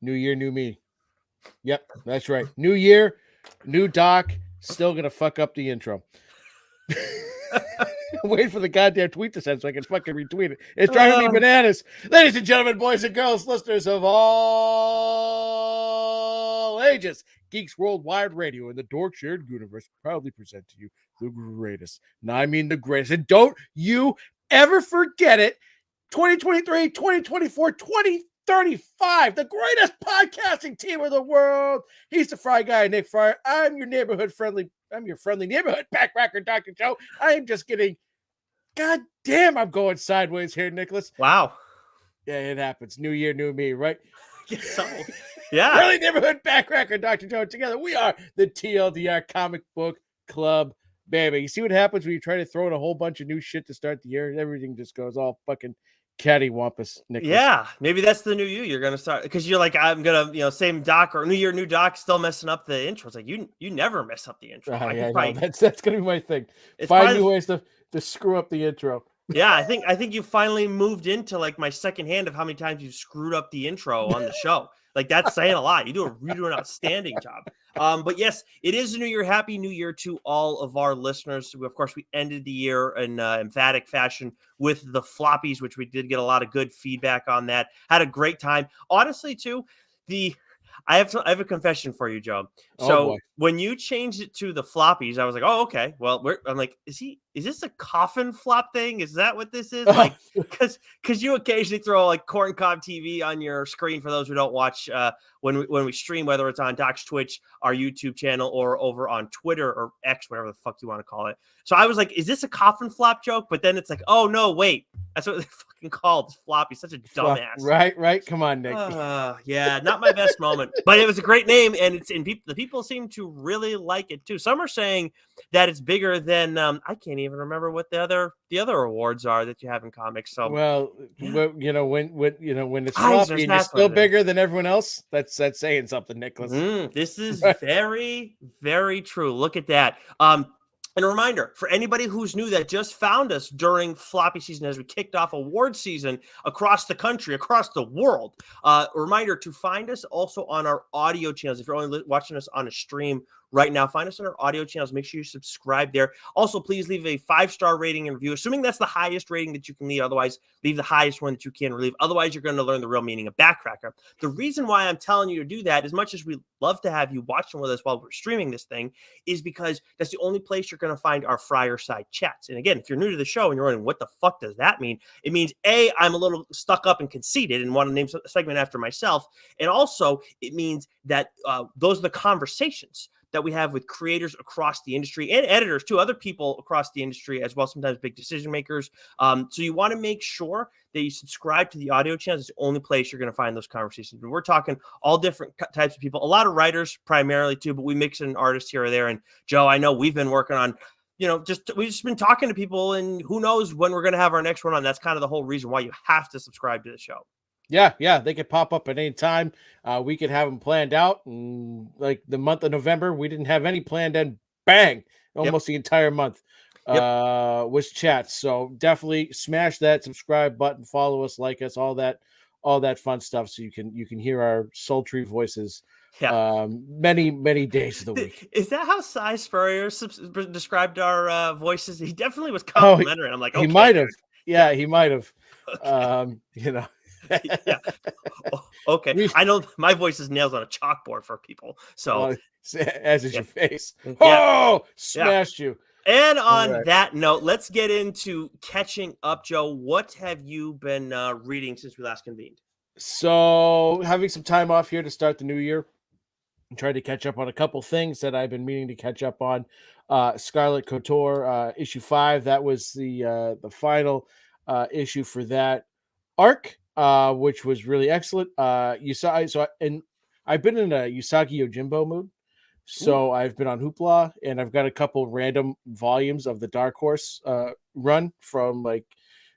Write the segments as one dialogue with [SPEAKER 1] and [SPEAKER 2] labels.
[SPEAKER 1] New year, new me. Yep, that's right. New year, new doc. Still gonna fuck up the intro. Wait for the goddamn tweet to send so I can fucking retweet it. It's driving me bananas. Ladies and gentlemen, boys and girls, listeners of all ages, Geeks Worldwide Radio and the Dork Shared Universe proudly present to you the greatest. And I mean the greatest. And don't you ever forget it. 2023, 2024, 2035, the greatest podcasting team in the world. He's the Fry Guy, Nick Friar. I'm your friendly neighborhood backpacker, Dr. Joe. I am just kidding. God damn, I'm going sideways here, Nicholas.
[SPEAKER 2] Wow.
[SPEAKER 1] Yeah, it happens. New year, new me, right?
[SPEAKER 2] So, yeah.
[SPEAKER 1] Friendly neighborhood backpacker, Dr. Joe. Together, we are the TLDR Comic Book Club, baby. You see what happens when you try to throw in a whole bunch of new shit to start the year? Everything just goes all fucking cattywampus, Nicholas.
[SPEAKER 2] Yeah, maybe that's the new you. You're gonna start because you're like, I'm gonna, same doc or new year, new doc, still messing up the intro. It's like you never mess up the intro.
[SPEAKER 1] That's gonna be my thing. Find new ways to screw up the intro.
[SPEAKER 2] Yeah, I think you finally moved into like my second hand of how many times you screwed up the intro on the show. Like that's saying a lot. You do an outstanding job. But yes, it is a new year. Happy New Year to all of our listeners. Of course, we ended the year in emphatic fashion with the floppies, which we did get a lot of good feedback on that. Had a great time. Honestly, too, I have a confession for you, Joe. So when you changed it to the floppies, I was like, oh, okay. Well, I'm like, is this a coffin flop thing? Is that what this is? Like, because you occasionally throw like Corncob TV on your screen for those who don't watch when we stream, whether it's on Doc's Twitch, our YouTube channel, or over on Twitter or X, whatever the fuck you want to call it. So I was like, is this a coffin flop joke? But then it's like, oh no, wait, that's what they fucking called floppy. Such a dumbass.
[SPEAKER 1] Right. Come on, Nick.
[SPEAKER 2] Yeah, not my best moment, but it was a great name, and the people seem to really like it too. Some are saying that it's bigger than I can't even remember what the other awards are that you have in comics. So
[SPEAKER 1] when it's floppy and you're still bigger than everyone else, that's saying something, Nicholas.
[SPEAKER 2] This is very, very true. Look at that. And a reminder for anybody who's new that just found us during floppy season as we kicked off award season across the country, across the world. A reminder to find us also on our audio channels. If you're only watching us on a stream right now, find us on our audio channels. Make sure you subscribe there. Also, please leave a 5-star rating and review, assuming that's the highest rating that you can leave. Otherwise, leave the highest one that you can leave. Otherwise, you're going to learn the real meaning of backcracker. The reason why I'm telling you to do that, as much as we love to have you watching with us while we're streaming this thing, is because that's the only place you're going to find our Friar side chats. And again, if you're new to the show and you're wondering what the fuck does that mean, it means A, I'm a little stuck up and conceited and want to name a segment after myself. And also, it means that those are the conversations that we have with creators across the industry and editors too, other people across the industry as well, sometimes big decision makers. So you want to make sure that you subscribe to the audio channels. It's the only place you're going to find those conversations. And we're talking all different types of people, a lot of writers primarily too, but we mix in artists here or there. And Joe, I know we've been working on, we've just been talking to people, and who knows when we're going to have our next one on. That's kind of the whole reason why you have to subscribe to the show.
[SPEAKER 1] Yeah, they could pop up at any time. We could have them planned out. And like the month of November, we didn't have any planned, and bang, almost the entire month was chats. So definitely smash that subscribe button, follow us, like us, all that fun stuff, so you can hear our sultry voices many days of the week.
[SPEAKER 2] Is that how Cy Spurrier described our voices? He definitely was complimentary. I'm like, okay,
[SPEAKER 1] he might have. Yeah, he might have. Okay.
[SPEAKER 2] Yeah. Okay. I know my voice is nails on a chalkboard for people. So
[SPEAKER 1] as is your face. Oh, smashed you.
[SPEAKER 2] And on that note, let's get into catching up, Joe. What have you been reading since we last convened?
[SPEAKER 1] So having some time off here to start the new year. I'm trying to catch up on a couple things that I've been meaning to catch up on. Scarlet Couture, issue 5. That was the final issue for that arc. Which was really excellent. I've been in a Usagi Yojimbo mood. So I've been on Hoopla, and I've got a couple random volumes of the Dark Horse run from like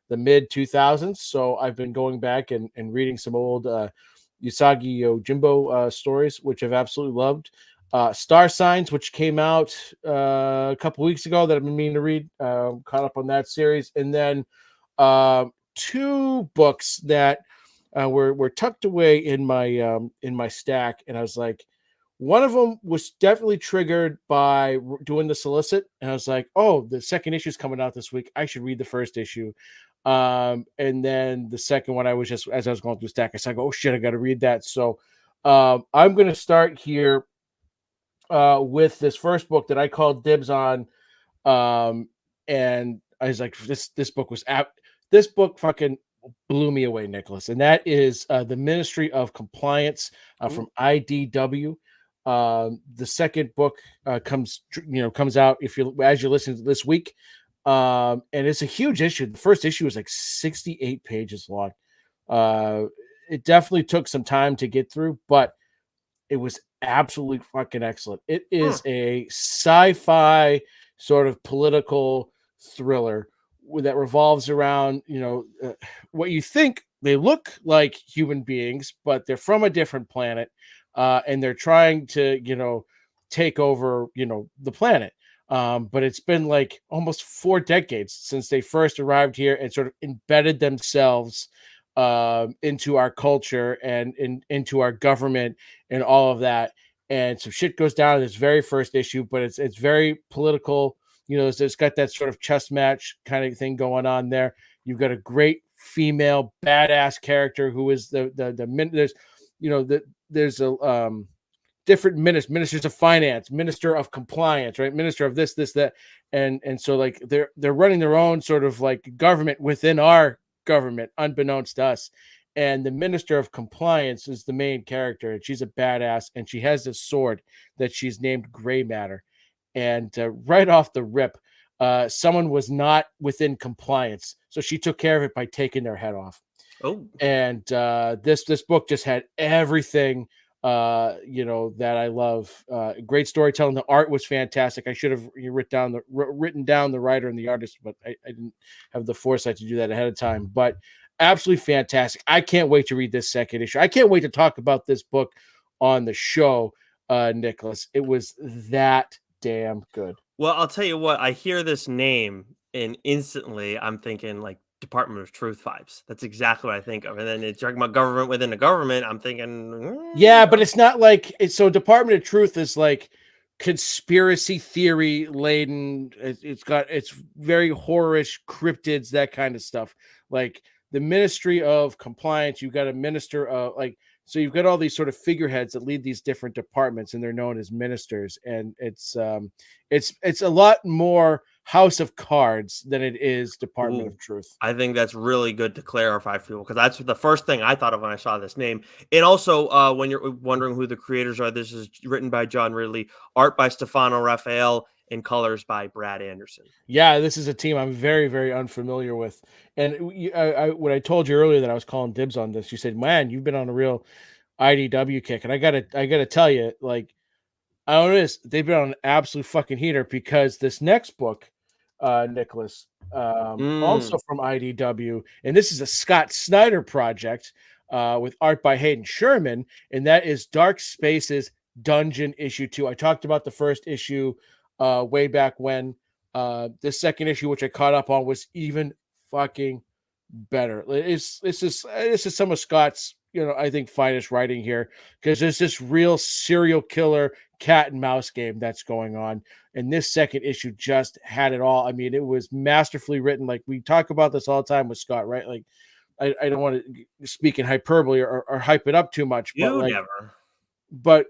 [SPEAKER 1] the mid 2000s. So I've been going back and reading some old Usagi Yojimbo stories, which I've absolutely loved. Star Signs, which came out a couple weeks ago, that I've been meaning to read. Caught up on that series, and then 2 books that were tucked away in my stack, and I was like, one of them was definitely triggered by doing the Solicit, and I was like, oh, the second issue is coming out this week. I should read the first issue. And then the second one, I was just, as I was going through stack, I said, oh shit, I got to read that. So I'm going to start here with this first book that I called dibs on. And I was like, this book was this book fucking blew me away, Nicholas. And that is the Ministry of Compliance from IDW. The second book comes out if you as you're listening to this week. And it's a huge issue. The first issue is like 68 pages long. It definitely took some time to get through, but it was absolutely fucking excellent. It is a sci-fi sort of political thriller that revolves around, what you think they look like human beings, but they're from a different planet, and they're trying to, take over, the planet. But it's been like almost 4 decades since they first arrived here and sort of embedded themselves into our culture and into our government and all of that. And some shit goes down in this very first issue, but it's very political. It's got that sort of chess match kind of thing going on there. You've got a great female badass character who is there's a different ministers of finance, minister of compliance, right? Minister of this, that. And so like they're running their own sort of like government within our government, unbeknownst to us. And the minister of compliance is the main character, and she's a badass, and she has this sword that she's named Gray Matter. And right off the rip, someone was not within compliance, so she took care of it by taking their head off.
[SPEAKER 2] Oh,
[SPEAKER 1] and this book just had everything that I love. Great storytelling. The art was fantastic. I should have written down the writer and the artist, but I didn't have the foresight to do that ahead of time. But absolutely fantastic. I can't wait to read this second issue. I can't wait to talk about this book on the show, Nicholas. It was that damn good.
[SPEAKER 2] Well, I'll tell you what, I hear this name and instantly I'm thinking like Department of Truth vibes. That's exactly what I think of. And then it's talking about government within the government. I'm thinking,
[SPEAKER 1] yeah, but it's not like it's so Department of Truth is like conspiracy theory laden. It's very horrorish cryptids, that kind of stuff. Like the Ministry of Compliance, you've got a minister of so you've got all these sort of figureheads that lead these different departments, and they're known as ministers. And it's a lot more House of Cards than it is Department of Truth.
[SPEAKER 2] I think that's really good to clarify for people, because that's the first thing I thought of when I saw this name. And also, when you're wondering who the creators are, this is written by John Ridley, art by Stefano Raphael, and colors by Brad Anderson.
[SPEAKER 1] Yeah, this is a team I'm very, very unfamiliar with. And when I told you earlier that I was calling dibs on this, you said, "Man, you've been on a real IDW kick." And I gotta tell you, like, I don't know this, they've been on an absolute fucking heater, because this next book, Nicholas, also from IDW, and this is a Scott Snyder project with art by Hayden Sherman, and that is Dark Spaces Dungeon issue 2. I talked about the first issue way back when. The second issue, which I caught up on, was even fucking better. This is some of Scott's, I think, finest writing here, because there's this real serial killer cat and mouse game that's going on. And this second issue just had it all. I mean, it was masterfully written. Like, we talk about this all the time with Scott, right? Like, I don't want to speak in hyperbole or hype it up too much, but
[SPEAKER 2] Never.
[SPEAKER 1] But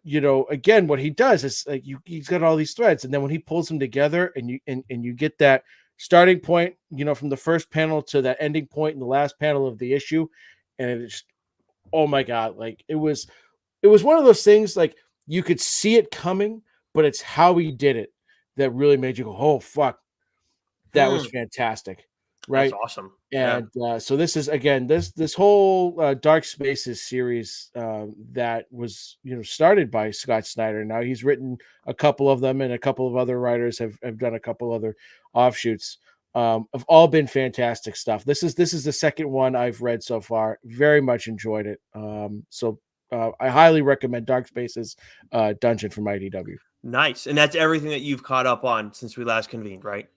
[SPEAKER 1] again, what he does is like he's got all these threads, and then when he pulls them together, and you get that starting point, from the first panel to that ending point in the last panel of the issue, and it's, oh my god, like it was one of those things, like you could see it coming, but it's how he did it that really made you go, oh fuck, that was fantastic, right?
[SPEAKER 2] That's awesome.
[SPEAKER 1] And so this is, again, this whole Dark Spaces series that was started by Scott Snyder. Now he's written a couple of them, and a couple of other writers have done a couple other offshoots. Have all been fantastic stuff. This is the second one I've read so far. Very much enjoyed it. So I highly recommend Dark Spaces Dungeon from IDW.
[SPEAKER 2] Nice. And that's everything that you've caught up on since we last convened, right?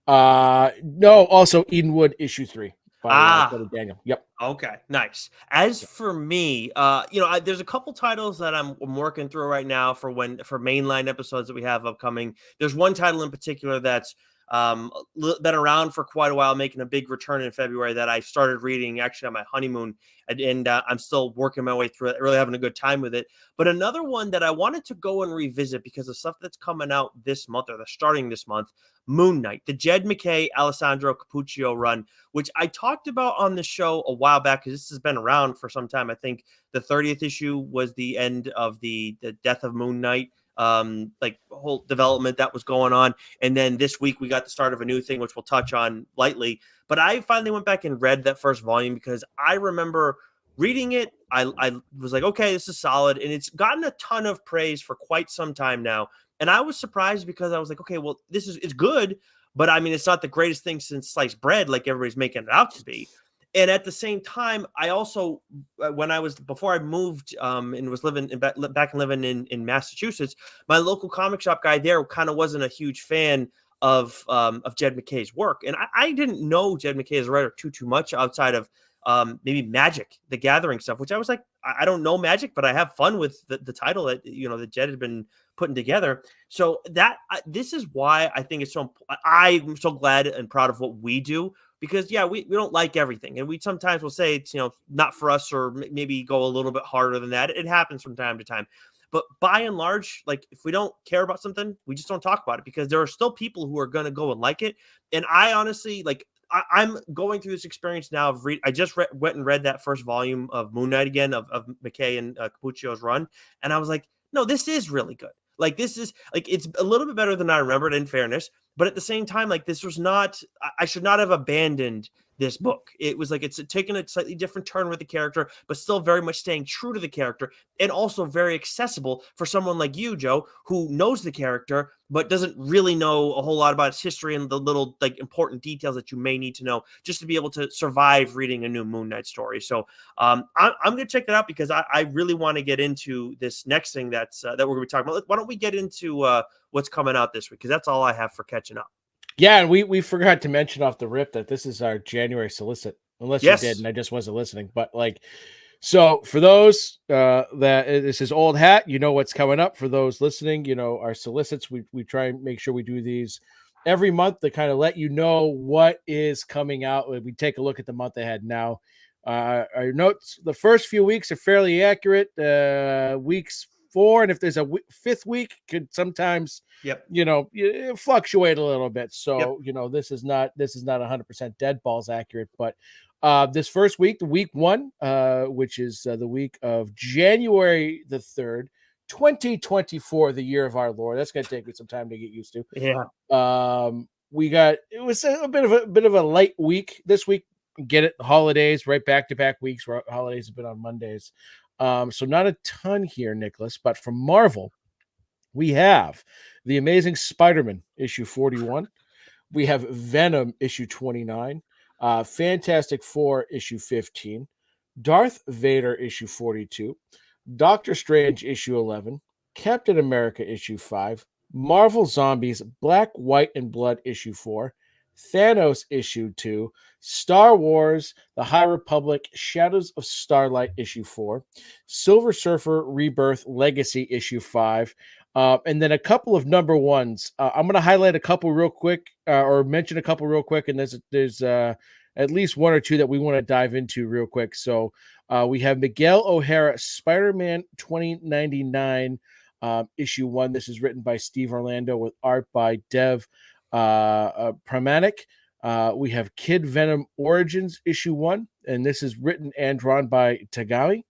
[SPEAKER 1] No, also Edenwood issue 3. by Tony Daniel. Yep.
[SPEAKER 2] Okay, nice. As for me, there's a couple titles that I'm working through right now for mainline episodes that we have upcoming. There's one title in particular that's been around for quite a while, making a big return in February that I started reading actually on my honeymoon, and I'm still working my way through it, really having a good time with it. But another one that I wanted to go and revisit because of stuff that's coming out this month or they're starting this month, Moon Knight, the Jed MacKay, Alessandro Cappuccio run, which I talked about on the show a while back because this has been around for some time. I think the 30th issue was the end of the death of Moon Knight, like whole development that was going on. And then this week we got the start of a new thing, which we'll touch on lightly. But I finally went back and read that first volume because I remember reading it. I was like, okay, this is solid. And it's gotten a ton of praise for quite some time now. And I was surprised because I was like, okay, well, it's good. But I mean, it's not the greatest thing since sliced bread, like everybody's making it out to be. And at the same time, I also, before I moved and was living in Massachusetts, my local comic shop guy there kind of wasn't a huge fan of Jed MacKay's work. And I didn't know Jed MacKay as a writer too much outside of maybe Magic, the Gathering stuff, which I was like, I don't know Magic, but I have fun with the title that, that Jed had been putting together. So this is why I think it's I'm so glad and proud of what we do, because we don't like everything. And we sometimes will say it's, not for us, or maybe go a little bit harder than that. It happens from time to time. But by and large, like if we don't care about something, we just don't talk about it, because there are still people who are going to go and like it. And I honestly, like, I'm going through this experience now of I just went and read that first volume of Moon Knight again, of MacKay and Cappuccio's run. And I was like, no, this is really good. Like, this is like, it's a little bit better than I remembered, in fairness. But at the same time, like, this was not, I should not have abandoned this book. It was like, it's taken a slightly different turn with the character, but still very much staying true to the character, and also very accessible for someone like you, Joe, who knows the character, but doesn't really know a whole lot about its history and the little, like, important details that you may need to know just to be able to survive reading a new Moon Knight story. So I'm going to check that out, because I really want to get into this next thing that we're going to be talking about. Why don't we get into what's coming out this week? Because that's all I have for catching up.
[SPEAKER 1] Yeah, and we forgot to mention off the rip that this is our January solicit, unless you did and I just wasn't listening. But so for those that this is old hat, what's coming up. For those listening, our solicits, we try and make sure we do these every month to kind of let you know what is coming out. We take a look at the month ahead now. Our notes, the first few weeks are fairly accurate. Weeks 4, and if there's a fifth week, could sometimes fluctuate a little bit. So this is not 100% dead balls accurate. But this first week, the week 1, which is the week of January the 3rd, 2024, the year of our Lord. That's going to take me some time to get used to. It was a bit of a light week this week. Get it, holidays, right, back-to-back weeks where holidays have been on Mondays. So not a ton here, Nicholas, but from Marvel, we have The Amazing Spider-Man issue 41. We have Venom issue 29, Fantastic Four issue 15, Darth Vader issue 42, Doctor Strange issue 11, Captain America issue 5, Marvel Zombies Black, White, and Blood issue 4, Thanos issue 2, Star Wars The High Republic Shadows of Starlight issue 4, Silver Surfer Rebirth Legacy issue 5, and then a couple of number ones. I'm going to highlight a couple real quick, or mention a couple real quick, and there's at least one or two that we want to dive into real quick. So we have Miguel O'Hara Spider-Man 2099 issue 1. This is written by Steve Orlando with art by Dev Pramanik. We have Kid Venom Origins issue 1, and this is written and drawn by Tagami.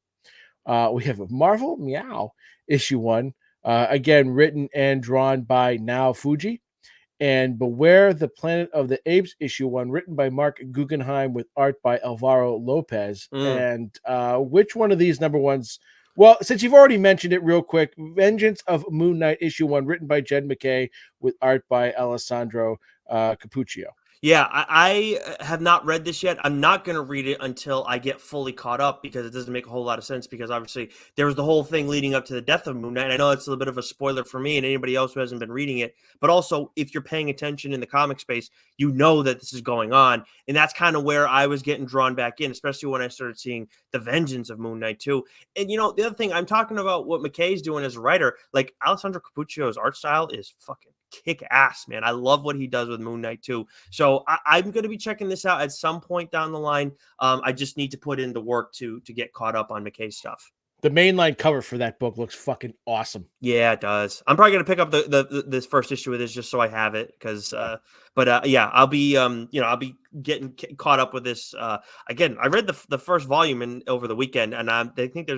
[SPEAKER 1] We have Marvel Meow issue 1, again written and drawn by Nao Fuji, and Beware the Planet of the Apes issue 1, written by Mark Guggenheim with art by Alvaro Lopez. And which one of these number ones? Well, since you've already mentioned it real quick, Vengeance of Moon Knight issue 1, written by Jed MacKay with art by Alessandro Cappuccio.
[SPEAKER 2] Yeah, I have not read this yet. I'm not going to read it until I get fully caught up because it doesn't make a whole lot of sense. Because obviously there was the whole thing leading up to the death of Moon Knight. And I know it's a little bit of a spoiler for me and anybody else who hasn't been reading it. But also, if you're paying attention in the comic space, you know that this is going on, and that's kind of where I was getting drawn back in, especially when I started seeing the vengeance of Moon Knight too. And the other thing I'm talking about, what McKay's doing as a writer, like Alessandro Capuccio's art style is fucking kick ass, man. I love what he does with Moon Knight too. So I'm going to be checking this out at some point down the line. I just need to put in the work to get caught up on McKay stuff.
[SPEAKER 1] The mainline cover for that book looks fucking awesome.
[SPEAKER 2] Yeah, it does. I'm probably gonna pick up this first issue of this just so I have it because, yeah, I'll be I'll be getting caught up with this. Again, I read the first volume over the weekend, and I think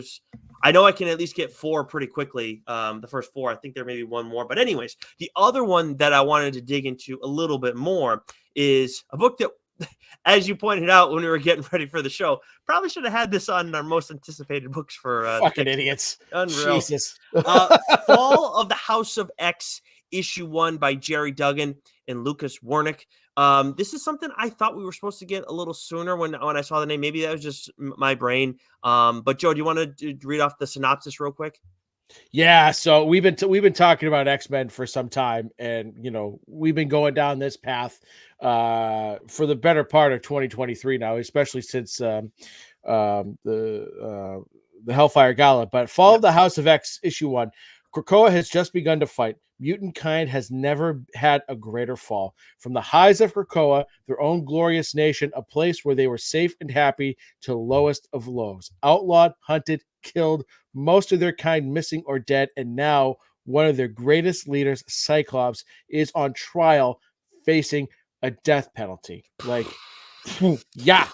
[SPEAKER 2] I know I can at least get 4 pretty quickly. The first 4, I think there may be one more, but anyways, the other one that I wanted to dig into a little bit more is a book that, as you pointed out when we were getting ready for the show, probably should have had this on our most anticipated books for
[SPEAKER 1] fucking idiots.
[SPEAKER 2] Unreal.
[SPEAKER 1] Jesus.
[SPEAKER 2] Fall of the House of X, issue 1 by Jerry Duggan and Lucas Wernick. This is something I thought we were supposed to get a little sooner when I saw the name. Maybe that was just my brain. But Joe, do you want to read off the synopsis real quick?
[SPEAKER 1] Yeah, so we've been talking about X-Men for some time, and we've been going down this path for the better part of 2023 now, especially since the Hellfire Gala. But Fall of the House of X, issue 1. Krakoa has just begun to fight. Mutant kind has never had a greater fall. From the highs of Krakoa, their own glorious nation, a place where they were safe and happy, to the lowest of lows. Outlawed, hunted, killed, most of their kind missing or dead, and now one of their greatest leaders, Cyclops, is on trial facing a death penalty. Like, yeah,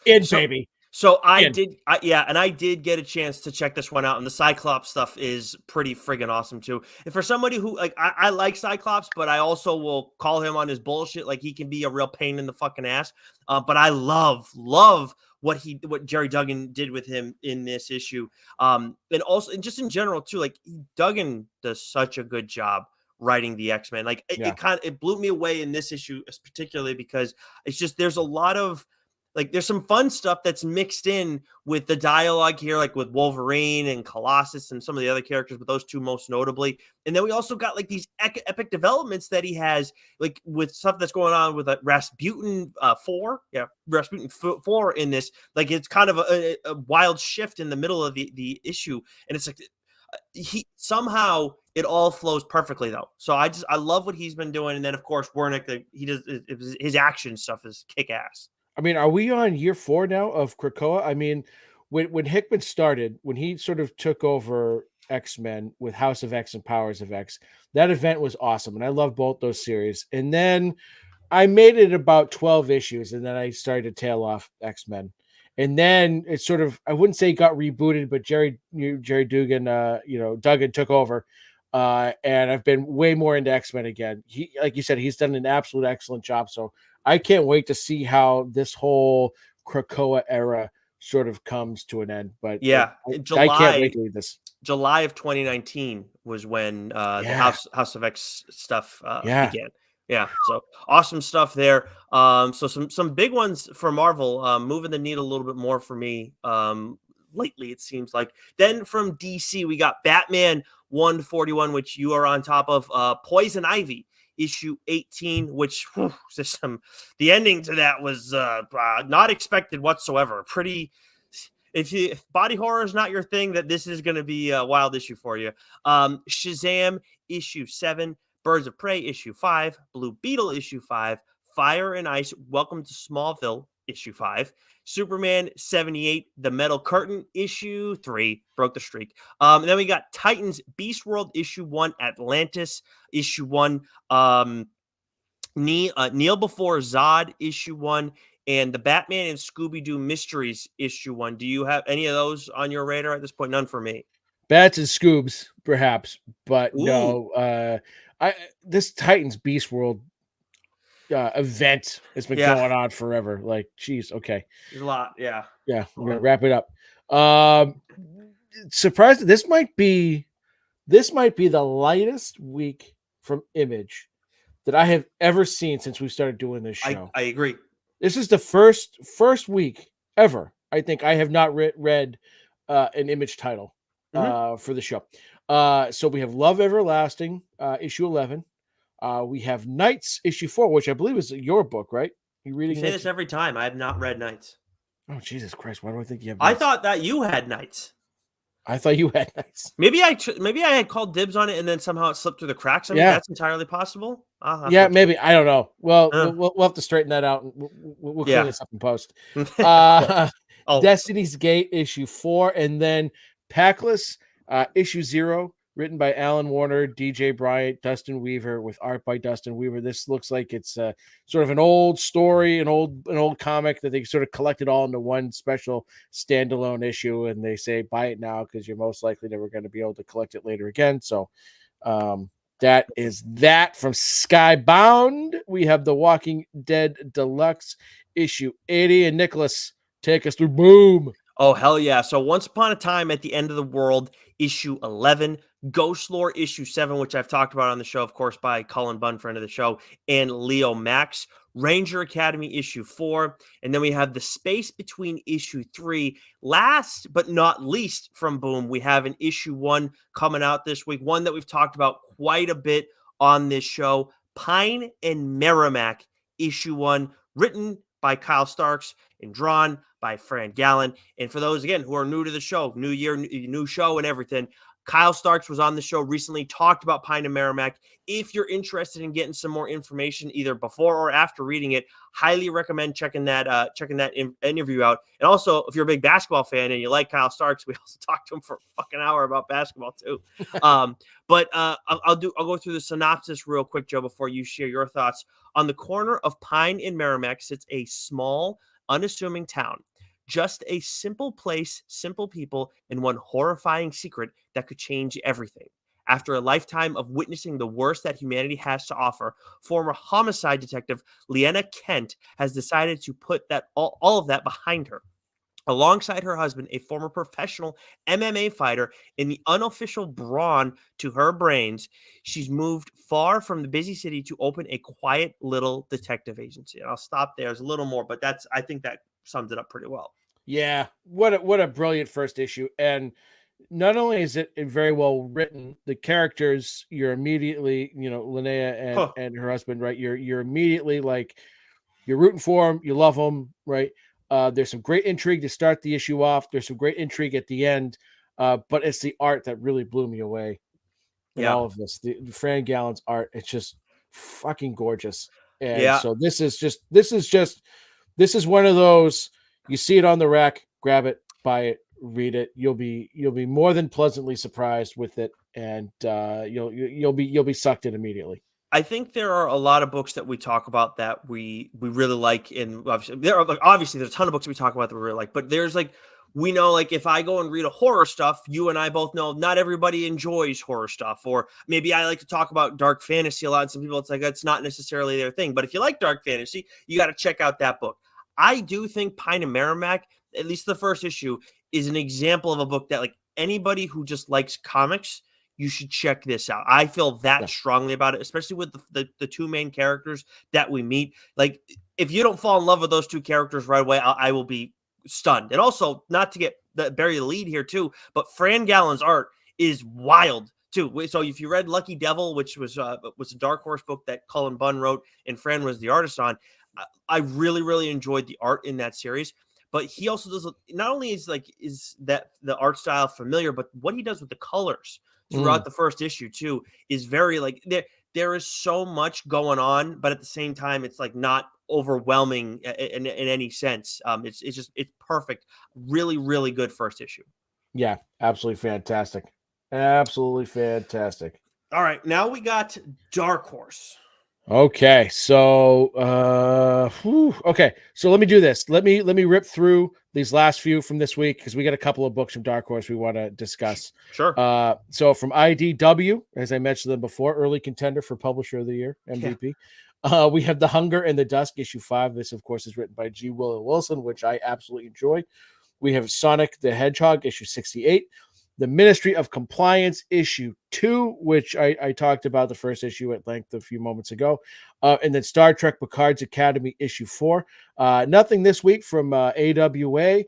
[SPEAKER 1] baby.
[SPEAKER 2] So I did get a chance to check this one out, and the Cyclops stuff is pretty friggin' awesome too. And for somebody who I like Cyclops, but I also will call him on his bullshit. Like, he can be a real pain in the fucking ass. But I love what Jerry Duggan did with him in this issue. And also, and just in general too, like, Duggan does such a good job writing the X-Men. Like, it blew me away in this issue, particularly because it's just, there's a lot of, like, there's some fun stuff that's mixed in with the dialogue here, like with Wolverine and Colossus and some of the other characters, but those two most notably. And then we also got like these epic developments that he has, like with stuff that's going on with Rasputin 4. Yeah, Rasputin 4 in this. Like, it's kind of a wild shift in the middle of the issue. And it's like, he somehow it all flows perfectly though. So I love what he's been doing. And then of course Wernick, he does his action stuff is kick ass.
[SPEAKER 1] I mean, are we on year 4 now of Krakoa? I mean, when Hickman started, when he sort of took over X-Men with House of X and Powers of X, that event was awesome. And I love both those series. And then I made it about 12 issues, and then I started to tail off X-Men. And then it sort of, I wouldn't say it got rebooted, but Jerry Duggan, Duggan took over. And I've been way more into X-Men again. He, like you said, he's done an absolute excellent job. So I can't wait to see how this whole Krakoa era sort of comes to an end. But
[SPEAKER 2] yeah,
[SPEAKER 1] I can't wait to read this.
[SPEAKER 2] July of 2019 was when the House of X stuff began. Yeah, so awesome stuff there. So some big ones for Marvel, moving the needle a little bit more for me lately, it seems like. Then from DC, we got Batman 141, which you are on top of. Poison Ivy, issue 18, which the ending to that was not expected whatsoever. Pretty, if body horror is not your thing, that this is going to be a wild issue for you. Shazam issue 7, Birds of Prey issue 5, Blue Beetle issue 5, Fire and Ice, Welcome to Smallville issue 5, Superman 78, The Metal Curtain issue 3, broke the streak. And then we got Titans Beast World issue 1, Atlantis issue 1, Kneel Before Zod issue 1, and the Batman and Scooby-Doo Mysteries issue 1. Do you have any of those on your radar at this point? None for me.
[SPEAKER 1] Bats and Scoobs, perhaps, but no. This Titans Beast World event has been going on forever. Like, geez, okay.
[SPEAKER 2] There's a lot, yeah.
[SPEAKER 1] Yeah, we're gonna wrap it up. Surprised, this might be the lightest week from Image that I have ever seen since we started doing this show.
[SPEAKER 2] I agree.
[SPEAKER 1] This is the first week ever. I think I have not read an Image title for the show. So we have Love Everlasting, issue 11. We have Knights, issue 4, which I believe is your book, right? You reading
[SPEAKER 2] You say this every time. I have not read Knights.
[SPEAKER 1] Oh, Jesus Christ. Why do I think you have
[SPEAKER 2] Knights?
[SPEAKER 1] Knights?
[SPEAKER 2] I thought that you had Knights.
[SPEAKER 1] I thought you had Knights.
[SPEAKER 2] Maybe I had called dibs on it and then somehow it slipped through the cracks. I mean, that's entirely possible.
[SPEAKER 1] Yeah, maybe. I don't know. Well, we'll have to straighten that out. And we'll clean this up in post. Destiny's Gate, issue 4, and then Packless, issue 0, written by Alan Warner, DJ Bryant, Dustin Weaver, with art by Dustin Weaver. This looks like it's sort of an old story, an old comic that they sort of collected all into one special standalone issue, and they say buy it now because you're most likely never going to be able to collect it later again. So that is that from Skybound. We have The Walking Dead Deluxe, issue 80, and Nicholas, take us through Boom.
[SPEAKER 2] Oh, hell yeah. So Once Upon a Time at the End of the World, issue 11, Ghost Lore, issue 7, which I've talked about on the show, of course, by Cullen Bunn, friend of the show, and Leo Max, Ranger Academy, issue 4, and then we have The Space Between, issue 3. Last but not least from Boom, we have an issue 1 coming out this week, one that we've talked about quite a bit on this show, Pine and Merrimack, issue 1, written by Kyle Starks and drawn by Fran Gallen. And for those, again, who are new to the show, new year, new show and everything, Kyle Starks was on the show recently, talked about Pine and Merrimack. If you're interested in getting some more information, either before or after reading it, highly recommend checking that interview out. And also, if you're a big basketball fan and you like Kyle Starks, we also talked to him for a fucking hour about basketball too. But I'll go through the synopsis real quick, Joe, before you share your thoughts. On the corner of Pine and Merrimack sits a small, unassuming town. Just a simple place, simple people, and one horrifying secret that could change everything. After a lifetime of witnessing the worst that humanity has to offer, former homicide detective Leanna Kent has decided to put all of that behind her. Alongside her husband, a former professional MMA fighter, in the unofficial brawn to her brains, she's moved far from the busy city to open a quiet little detective agency. And I'll stop there. There's a little more, but I think that sums it up pretty well.
[SPEAKER 1] Yeah, what a brilliant first issue. And not only is it very well written, the characters, you're immediately, Linnea and her husband, right? You're immediately like, you're rooting for them, you love them, right? There's some great intrigue to start the issue off. There's some great intrigue at the end, but it's the art that really blew me away in all of this. The Fran Gallen's art, it's just fucking gorgeous. And so this is one of those, you see it on the rack, grab it, buy it, read it. You'll be more than pleasantly surprised with it, and you'll be sucked in immediately.
[SPEAKER 2] I think there are a lot of books that we talk about that we really like, and obviously there's a ton of books we talk about that we really like, but there's we know, if I go and read a horror stuff, you and I both know not everybody enjoys horror stuff, or maybe I like to talk about dark fantasy a lot, and some people, it's that's not necessarily their thing. But if you like dark fantasy, you got to check out that book. I do think Pine and Merrimack, at least the first issue, is an example of a book that anybody who just likes comics, you should check this out. I feel that strongly about it, especially with the two main characters that we meet. If you don't fall in love with those two characters right away, I will be stunned. And also, not to bury the lead here too, but Fran Gallen's art is wild too. So if you read Lucky Devil, which was a Dark Horse book that Cullen Bunn wrote and Fran was the artist on, I really, really enjoyed the art in that series. But he also does, not only is that the art style familiar, but what he does with the colors throughout the first issue too is very there is so much going on, but at the same time, it's not overwhelming in any sense. It's perfect. Really, really good first issue.
[SPEAKER 1] Yeah, absolutely fantastic. Absolutely fantastic.
[SPEAKER 2] All right, now we got Dark Horse.
[SPEAKER 1] Okay, so so let me do this. Let me rip through these last few from this week, because we got a couple of books from Dark Horse we want to discuss.
[SPEAKER 2] Sure.
[SPEAKER 1] So from IDW, as I mentioned them before, early contender for Publisher of the Year, MVP. Yeah. We have The Hunger and the Dusk, issue 5. This, of course, is written by G. Willow Wilson, which I absolutely enjoyed. We have Sonic the Hedgehog, issue 68. The Ministry of Compliance issue 2, which I talked about the first issue at length a few moments ago, and then Star Trek Picard's Academy issue 4. Nothing this week from AWA.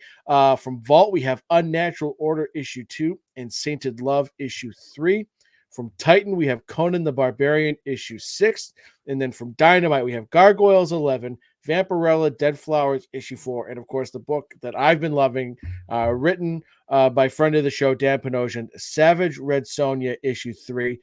[SPEAKER 1] From Vault, we have Unnatural Order issue 2 and Sainted Love issue 3. From Titan, we have Conan the Barbarian issue 6. And then from Dynamite, we have Gargoyles 11, Vampirella, Dead Flowers issue 4, and of course the book that I've been loving, written by friend of the show, Dan Panosian, Savage Red Sonja issue 3.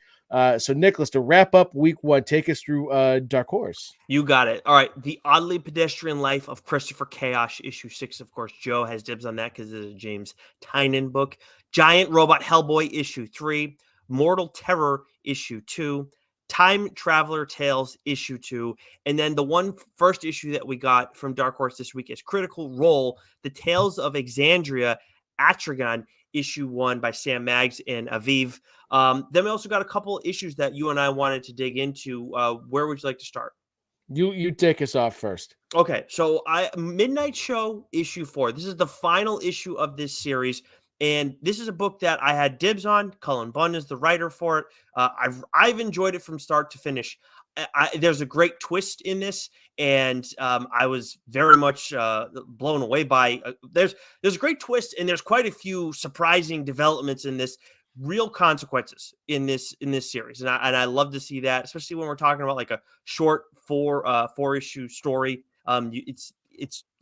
[SPEAKER 1] So Nicholas, to wrap up week 1, take us through Dark Horse.
[SPEAKER 2] You got it. All right. The Oddly Pedestrian Life of Christopher Chaos, issue 6. Of course, Joe has dibs on that because it is a James Tynion book. Giant Robot Hellboy, issue 3. Mortal Terror, issue 2. Time Traveler Tales, issue 2. And then the first issue that we got from Dark Horse this week is Critical Role, The Tales of Exandria, Atragon, issue 1 by Sam Maggs and Aviv. Then we also got a couple issues that you and I wanted to dig into. Where would you like to start?
[SPEAKER 1] You take us off first.
[SPEAKER 2] Okay, so Midnight Show issue 4. This is the final issue of this series, and this is a book that I had dibs on. Cullen Bunn is the writer for it. I've enjoyed it from start to finish. There's a great twist in this, and I was very much blown away by. There's a great twist, and there's quite a few surprising developments in this. Real consequences in this series, and I love to see that, especially when we're talking about like a short four issue story.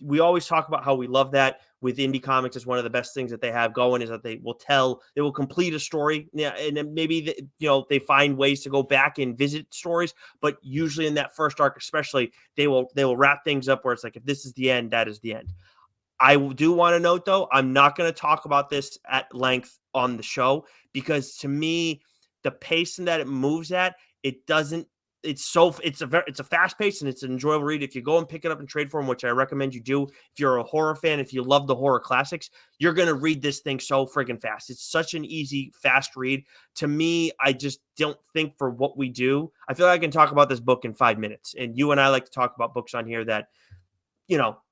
[SPEAKER 2] We always talk about how we love that with indie comics. Is one of the best things that they have going is that they will complete a story. Yeah, and then maybe they find ways to go back and visit stories, but usually in that first arc, especially, they will wrap things up where it's like, if this is the end, that is the end. I do want to note, though, I'm not going to talk about this at length on the show because, to me, the pace that it moves at, it doesn't. It's a fast pace and it's an enjoyable read. If you go and pick it up in trade form, which I recommend you do, if you're a horror fan, if you love the horror classics, you're going to read this thing so friggin' fast. It's such an easy, fast read. To me, I just don't think for what we do. I feel like I can talk about this book in 5 minutes, and you and I like to talk about books on here that.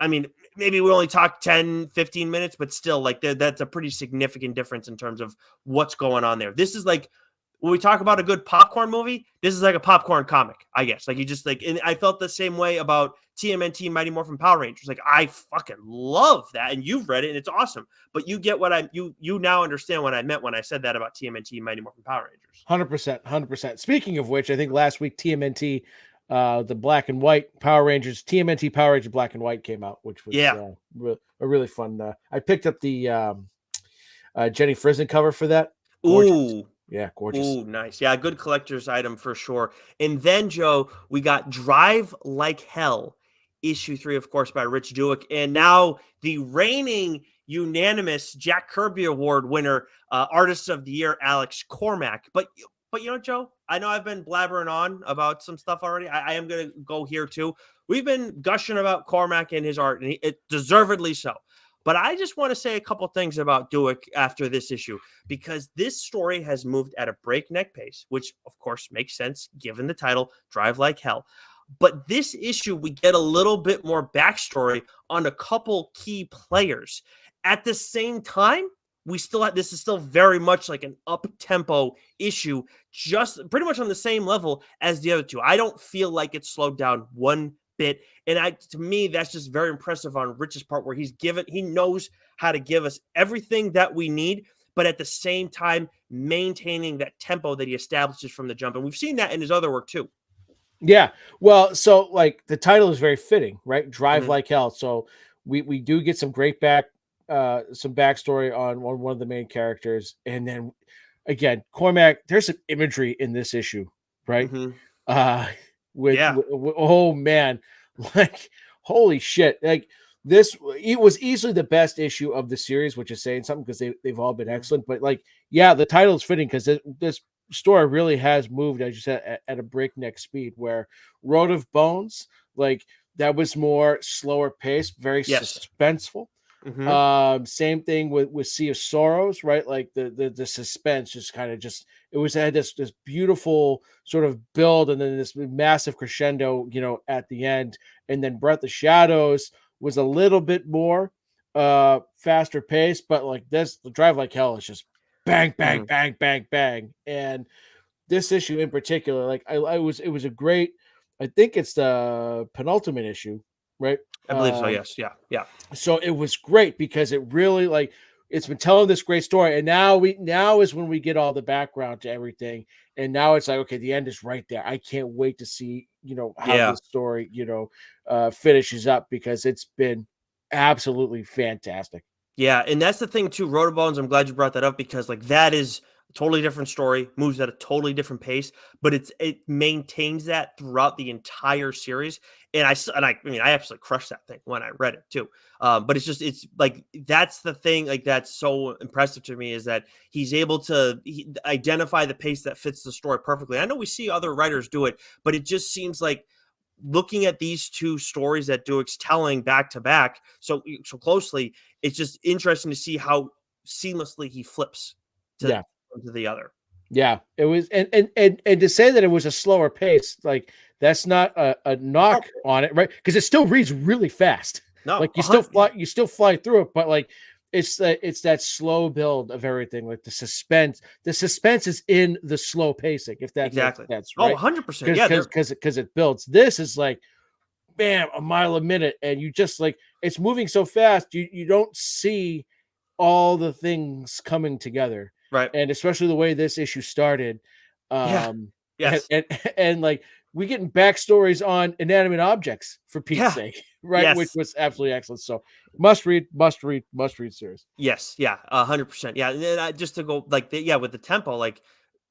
[SPEAKER 2] I mean, maybe we only talk 10, 15 minutes, but still, like, that's a pretty significant difference in terms of what's going on there. This is like, when we talk about a good popcorn movie, this is like a popcorn comic, I guess. Like, you just, like, and I felt the same way about TMNT Mighty Morphin Power Rangers. Like, I fucking love that, and you've read it, and it's awesome. But you get what you now understand what I meant when I said that about TMNT Mighty Morphin Power Rangers.
[SPEAKER 1] 100%. Speaking of which, I think last week TMNT, the black and white Power Rangers, TMNT Power Rangers Black and White came out, which was a really fun. I picked up the Jenny Frison cover for that. Gorgeous.
[SPEAKER 2] Ooh.
[SPEAKER 1] Yeah, gorgeous.
[SPEAKER 2] Ooh, nice. Yeah, good collector's item for sure. And then, Joe, we got Drive Like Hell, issue 3, of course, by Rich Douek. And now the reigning unanimous Jack Kirby Award winner, Artist of the Year, Alex Cormack. But Joe, I know I've been blabbering on about some stuff already. I am going to go here too. We've been gushing about Cormack and his art, and it deservedly so. But I just want to say a couple things about Douek after this issue, because this story has moved at a breakneck pace, which of course makes sense given the title, Drive Like Hell. But this issue, we get a little bit more backstory on a couple key players. At the same time, this is still very much like an up-tempo issue, just pretty much on the same level as the other two. I don't feel like it's slowed down one bit. And to me, that's just very impressive on Rich's part, where he knows how to give us everything that we need, but at the same time, maintaining that tempo that he establishes from the jump. And we've seen that in his other work too.
[SPEAKER 1] Yeah. Well, so like the title is very fitting, right? Drive Like Hell. So we do get some great some backstory on one of the main characters. And then again, Cormac, there's some imagery in this issue, right? Oh man, like holy shit. Like it was easily the best issue of the series, which is saying something because they've all been excellent. But like, yeah, the title is fitting because this story really has moved, as you said, at a breakneck speed, where Road of Bones, like that was more slower paced, very suspenseful. Same thing with Sea of Sorrows, right? Like the suspense just kind of had this beautiful sort of build, and then this massive crescendo, at the end. And then Breath of Shadows was a little bit more faster paced, but like this, the Drive Like Hell is just bang, bang,
[SPEAKER 2] Mhm.
[SPEAKER 1] bang, bang, bang. And this issue in particular, like it was a great, I think it's the penultimate issue, right?
[SPEAKER 2] I believe so. Yes. Yeah. Yeah.
[SPEAKER 1] So it was great because it really like it's been telling this great story, and now is when we get all the background to everything, and now it's like okay, the end is right there. I can't wait to see how
[SPEAKER 2] Yeah.
[SPEAKER 1] this story finishes up because it's been absolutely fantastic.
[SPEAKER 2] Yeah, and that's the thing too. Rotobones, I'm glad you brought that up because like that is a totally different story, moves at a totally different pace, but it maintains that throughout the entire series. I mean I absolutely crushed that thing when I read it too. But it's like that's the thing like that's so impressive to me is that he's able to identify the pace that fits the story perfectly. I know we see other writers do it, but it just seems like looking at these two stories that Duke's telling back to back so closely, it's just interesting to see how seamlessly he flips to
[SPEAKER 1] Yeah,
[SPEAKER 2] to the other.
[SPEAKER 1] yeah, it was, and to say that it was a slower pace, like that's not a
[SPEAKER 2] Oh,
[SPEAKER 1] knock on it, right? Because it still reads really fast.
[SPEAKER 2] no,
[SPEAKER 1] Like
[SPEAKER 2] yeah,
[SPEAKER 1] you still fly through it, but like it's that slow build of everything, like the suspense. The suspense is in the slow pacing, if that makes
[SPEAKER 2] exactly.
[SPEAKER 1] sense,
[SPEAKER 2] Oh,
[SPEAKER 1] right?
[SPEAKER 2] 100%.
[SPEAKER 1] Because
[SPEAKER 2] Yeah,
[SPEAKER 1] because
[SPEAKER 2] they're
[SPEAKER 1] because because it builds. This is like bam, a mile a minute, and you just like it's moving so fast, you don't see all the things coming together,
[SPEAKER 2] right.
[SPEAKER 1] and especially the way this issue started,
[SPEAKER 2] Yeah.
[SPEAKER 1] um, and
[SPEAKER 2] Yes.
[SPEAKER 1] and, and like we getting backstories on inanimate objects for Pete's
[SPEAKER 2] Yeah.
[SPEAKER 1] sake, right? Which
[SPEAKER 2] Yes.
[SPEAKER 1] was absolutely excellent. So must read, must read, must read series.
[SPEAKER 2] Yes. Yeah. 100%. Yeah. And then just to go like yeah, with the tempo, like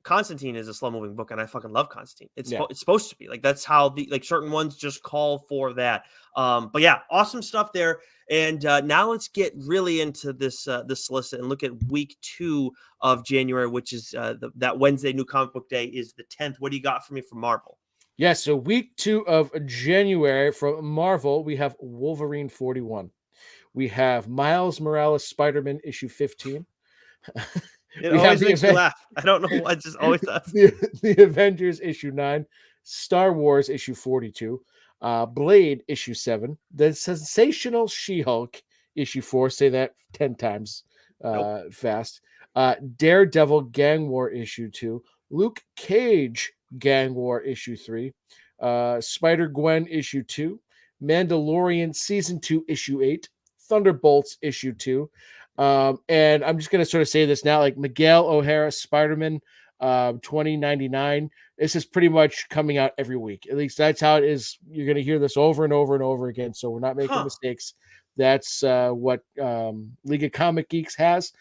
[SPEAKER 2] Constantine is a slow moving book, and I fucking love Constantine.
[SPEAKER 1] Yeah.
[SPEAKER 2] It's supposed to be like that's how the like certain ones just call for that. But yeah, awesome stuff there. And now let's get really into this solicit and look at week 2 of January, which is that Wednesday new comic book day is the 10th. What do you got for me from Marvel?
[SPEAKER 1] Yeah, so week 2 of January from Marvel, we have Wolverine 41. We have Miles Morales Spider-Man issue 15.
[SPEAKER 2] It
[SPEAKER 1] We have
[SPEAKER 2] always makes me laugh. I don't know why, it just always does.
[SPEAKER 1] the Avengers issue 9, Star Wars issue 42, Blade issue 7, the Sensational She-Hulk issue 4, say that 10 times
[SPEAKER 2] Nope.
[SPEAKER 1] fast. Daredevil Gang War issue 2, Luke Cage Gang War issue 3, Spider-Gwen issue 2, Mandalorian season 2 issue 8, Thunderbolts issue 2. And I'm just gonna sort of say this now, like Miguel O'Hara Spider-Man 2099. This is pretty much coming out every week. At least that's how it is. You're gonna hear this over and over and over again. So we're not making
[SPEAKER 2] Huh.
[SPEAKER 1] mistakes. That's what League of Comic Geeks has.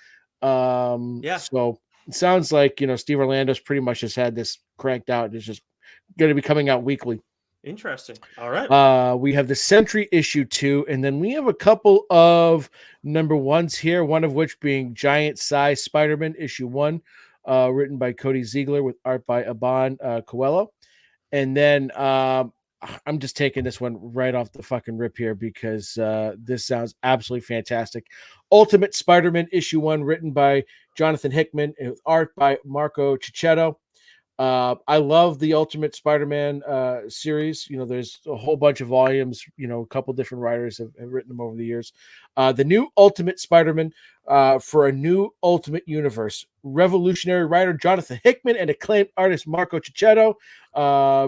[SPEAKER 2] Yeah.
[SPEAKER 1] So it sounds like Steve Orlando's pretty much just had this cranked out. It's just gonna be coming out weekly.
[SPEAKER 2] Interesting. All right.
[SPEAKER 1] We have the Sentry issue 2, and then we have a couple of number ones here, one of which being Giant Size Spider-Man issue 1, written by Cody Ziegler with art by Aban Coelho. And then I'm just taking this one right off the fucking rip here because this sounds absolutely fantastic. Ultimate Spider-Man issue 1, written by Jonathan Hickman and with art by Marco Cicchetto. I love the Ultimate Spider-Man series. There's a whole bunch of volumes. A couple different writers have written them over the years. The new Ultimate Spider-Man for a new Ultimate Universe. Revolutionary writer Jonathan Hickman and acclaimed artist Marco Cicchetto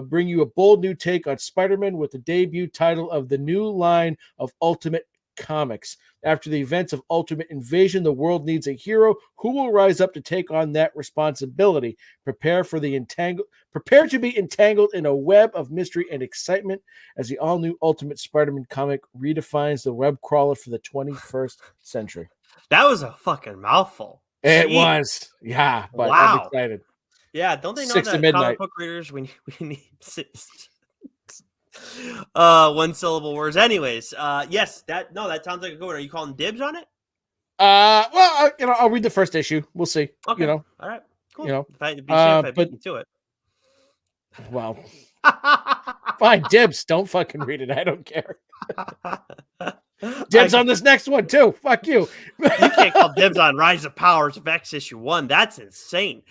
[SPEAKER 1] bring you a bold new take on Spider-Man with the debut title of the new line of Ultimate Comics. After the events of Ultimate Invasion, the world needs a hero who will rise up to take on that responsibility. Prepare to be entangled in a web of mystery and excitement as the all-new Ultimate Spider-Man comic redefines the web crawler for the 21st century.
[SPEAKER 2] That was a fucking mouthful.
[SPEAKER 1] It
[SPEAKER 2] Jeez.
[SPEAKER 1] was, yeah, but I'm
[SPEAKER 2] Wow.
[SPEAKER 1] excited.
[SPEAKER 2] Yeah, don't they know
[SPEAKER 1] 6 to
[SPEAKER 2] that comic
[SPEAKER 1] midnight.
[SPEAKER 2] book readers we need one syllable words. Anyways, yes, that sounds like a good one. Are you calling dibs on it?
[SPEAKER 1] Well, I'll read the first issue. We'll see.
[SPEAKER 2] Okay. All right.
[SPEAKER 1] You
[SPEAKER 2] Cool.
[SPEAKER 1] know,
[SPEAKER 2] It'd be a shame if I beat
[SPEAKER 1] but
[SPEAKER 2] you to it.
[SPEAKER 1] well, fine, dibs. Don't fucking read it. I don't care. Dibs on this next one too. Fuck you.
[SPEAKER 2] You can't call dibs on Rise of Powers of X issue 1. That's insane.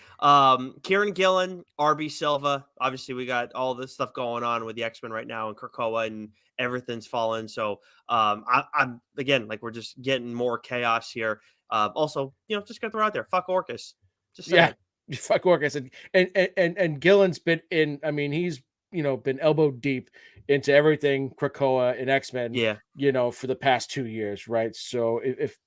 [SPEAKER 2] Kieran Gillen, RB Silva. Obviously, we got all this stuff going on with the X-Men right now and Krakoa and everything's fallen. So I'm again like we're just getting more chaos here. Also, just gonna throw out there, fuck Orcus. Just
[SPEAKER 1] Yeah,
[SPEAKER 2] saying.
[SPEAKER 1] fuck Orc. I said, and Gillen's been in. I mean, he's been elbow deep into everything Krakoa and X-Men.
[SPEAKER 2] Yeah.
[SPEAKER 1] For the past 2 years, right? So if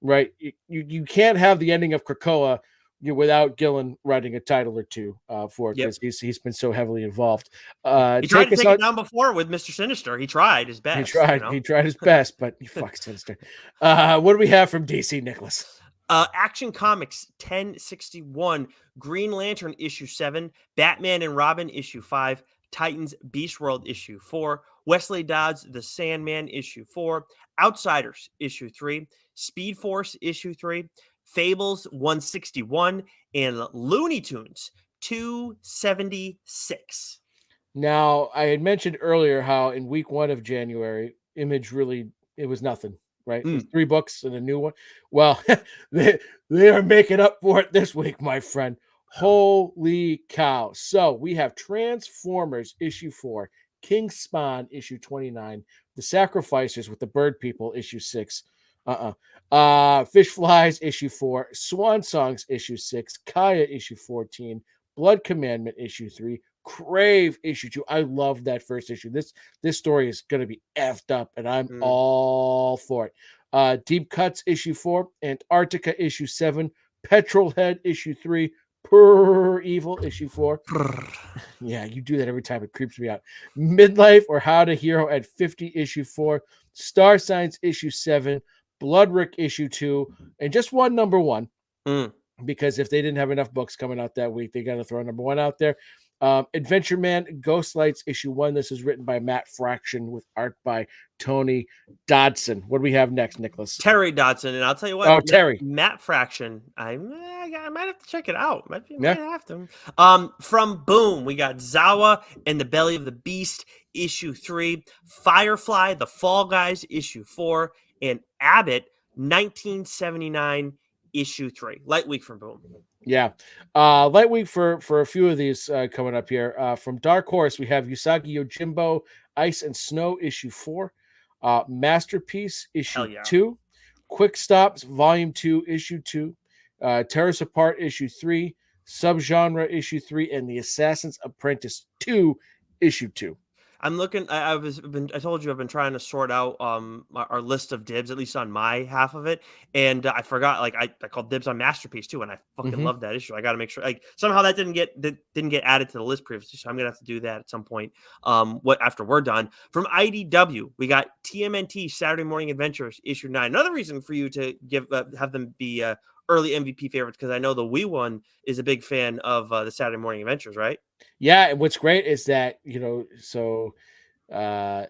[SPEAKER 1] right, you can't have the ending of Krakoa without Gillen writing a title or two for it
[SPEAKER 2] Yep.
[SPEAKER 1] because he's been so heavily involved.
[SPEAKER 2] He tried
[SPEAKER 1] Take
[SPEAKER 2] to
[SPEAKER 1] us
[SPEAKER 2] take it
[SPEAKER 1] on.
[SPEAKER 2] down before with Mr. Sinister. He tried his
[SPEAKER 1] He
[SPEAKER 2] best,
[SPEAKER 1] tried. He tried his best, but you fuck Sinister. What do we have from DC, Nicholas?
[SPEAKER 2] Action Comics 1061, Green Lantern issue 7, Batman and Robin issue 5, Titans Beast World issue 4, Wesley Dodds The Sandman issue 4, Outsiders issue 3, Speed Force issue 3, Fables 161, and Looney Tunes 276.
[SPEAKER 1] Now, I had mentioned earlier how in week 1 of January, Image really it was nothing, right? It was 3 books and a new one. Well, they are making up for it this week, my friend. Holy cow. So, we have Transformers issue 4, King Spawn issue 29, The Sacrificers with the Bird People issue 6. Fish Flies issue 4, Swan Songs issue 6, Kaya issue 14, Blood Commandment issue 3, Crave issue 2. I love that first issue. This story is going to be effed up, and I'm all for it. Deep Cuts issue 4, Antarctica issue 7, Petrolhead issue 3, Per Evil issue 4. Yeah, you do that every time. It creeps me out. Midlife or How to Hero at 50 issue 4, Star Signs issue 7, Bloodrick issue 2, and just one number 1. Because if they didn't have enough books coming out that week, they got to throw number 1 out there. Adventure Man Ghost Lights issue 1. This is written by Matt Fraction with art by Tony Dodson. What do we have next, Nicholas?
[SPEAKER 2] Terry Dodson, and I'll tell you what.
[SPEAKER 1] Oh, Terry.
[SPEAKER 2] Matt Fraction. I might have to check it out. Might
[SPEAKER 1] Yeah.
[SPEAKER 2] have to. From Boom, we got Zawa and the Belly of the Beast issue 3, Firefly, The Fall Guys issue 4, and Abbott 1979 issue 3. Light week from Boom.
[SPEAKER 1] Yeah. Light week for a few of these coming up here. From Dark Horse, we have Usagi Yojimbo, Ice and Snow, issue 4. Masterpiece, issue 2. Quick Stops, volume 2, issue 2. Tear Us Apart, issue 3. Subgenre, issue 3. And The Assassin's Apprentice 2, issue 2.
[SPEAKER 2] I'm looking. I told you I've been trying to sort out our list of dibs, at least on my half of it, and I forgot. Like I called dibs on Masterpiece too, and I fucking love that issue. I got to make sure. Like somehow that didn't get added to the list previously, so I'm gonna have to do that at some point. After we're done. From IDW, we got TMNT Saturday Morning Adventures issue 9. Another reason for you to have them be early MVP favorites, because I know the Wee one is a big fan of the Saturday Morning Adventures, right?
[SPEAKER 1] Yeah, and what's great is that so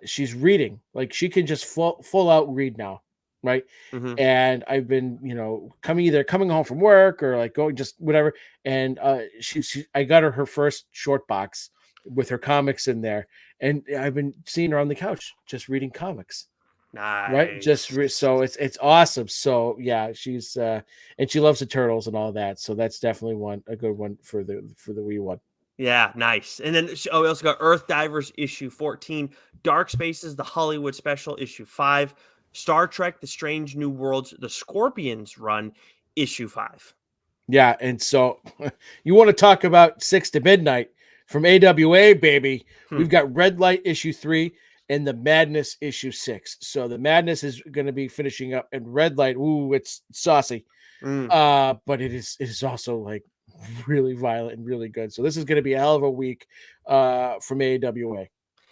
[SPEAKER 1] she's reading, like she can just full out read now, right? And I've been coming home from work or like going just whatever, and I got her first short box with her comics in there, and I've been seeing her on the couch just reading comics.
[SPEAKER 2] Nice.
[SPEAKER 1] Right, so it's awesome. So yeah, she's and she loves the turtles and all that, so that's definitely a good one for the Wii one.
[SPEAKER 2] Yeah, nice. And then we also got Earth Divers issue 14, Dark Spaces the Hollywood Special issue 5, Star Trek The Strange New Worlds the Scorpions run issue 5.
[SPEAKER 1] Yeah, and so you want to talk about 6 to midnight from AWA, baby. We've got Red Light issue 3 and the Madness issue 6. So the Madness is going to be finishing up, and Red Light, ooh, it's saucy. But it is also like really violent and really good. So this is going to be a hell of a week from AWA.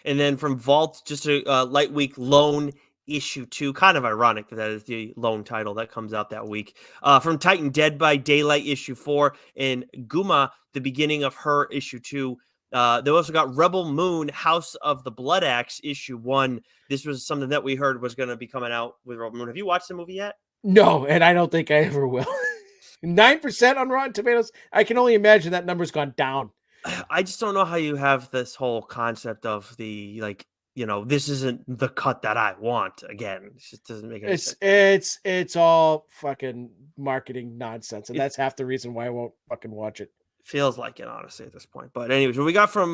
[SPEAKER 2] And then from Vault, just a light week, Lone issue 2. Kind of ironic that is the Lone title that comes out that week. From Titan, Dead by Daylight issue 4, and Guma, the beginning of her issue 2. They also got Rebel Moon, House of the Blood Axe issue 1. This was something that we heard was going to be coming out with Rebel Moon. Have you watched the movie yet?
[SPEAKER 1] No, and I don't think I ever will. 9% on Rotten Tomatoes. I can only imagine that number's gone down.
[SPEAKER 2] I just don't know how you have this whole concept of the this isn't the cut that I want. Again, it just doesn't make any sense.
[SPEAKER 1] It's all fucking marketing nonsense, and that's half the reason why I won't fucking watch it.
[SPEAKER 2] Feels like it, honestly, at this point. But anyways, what we got from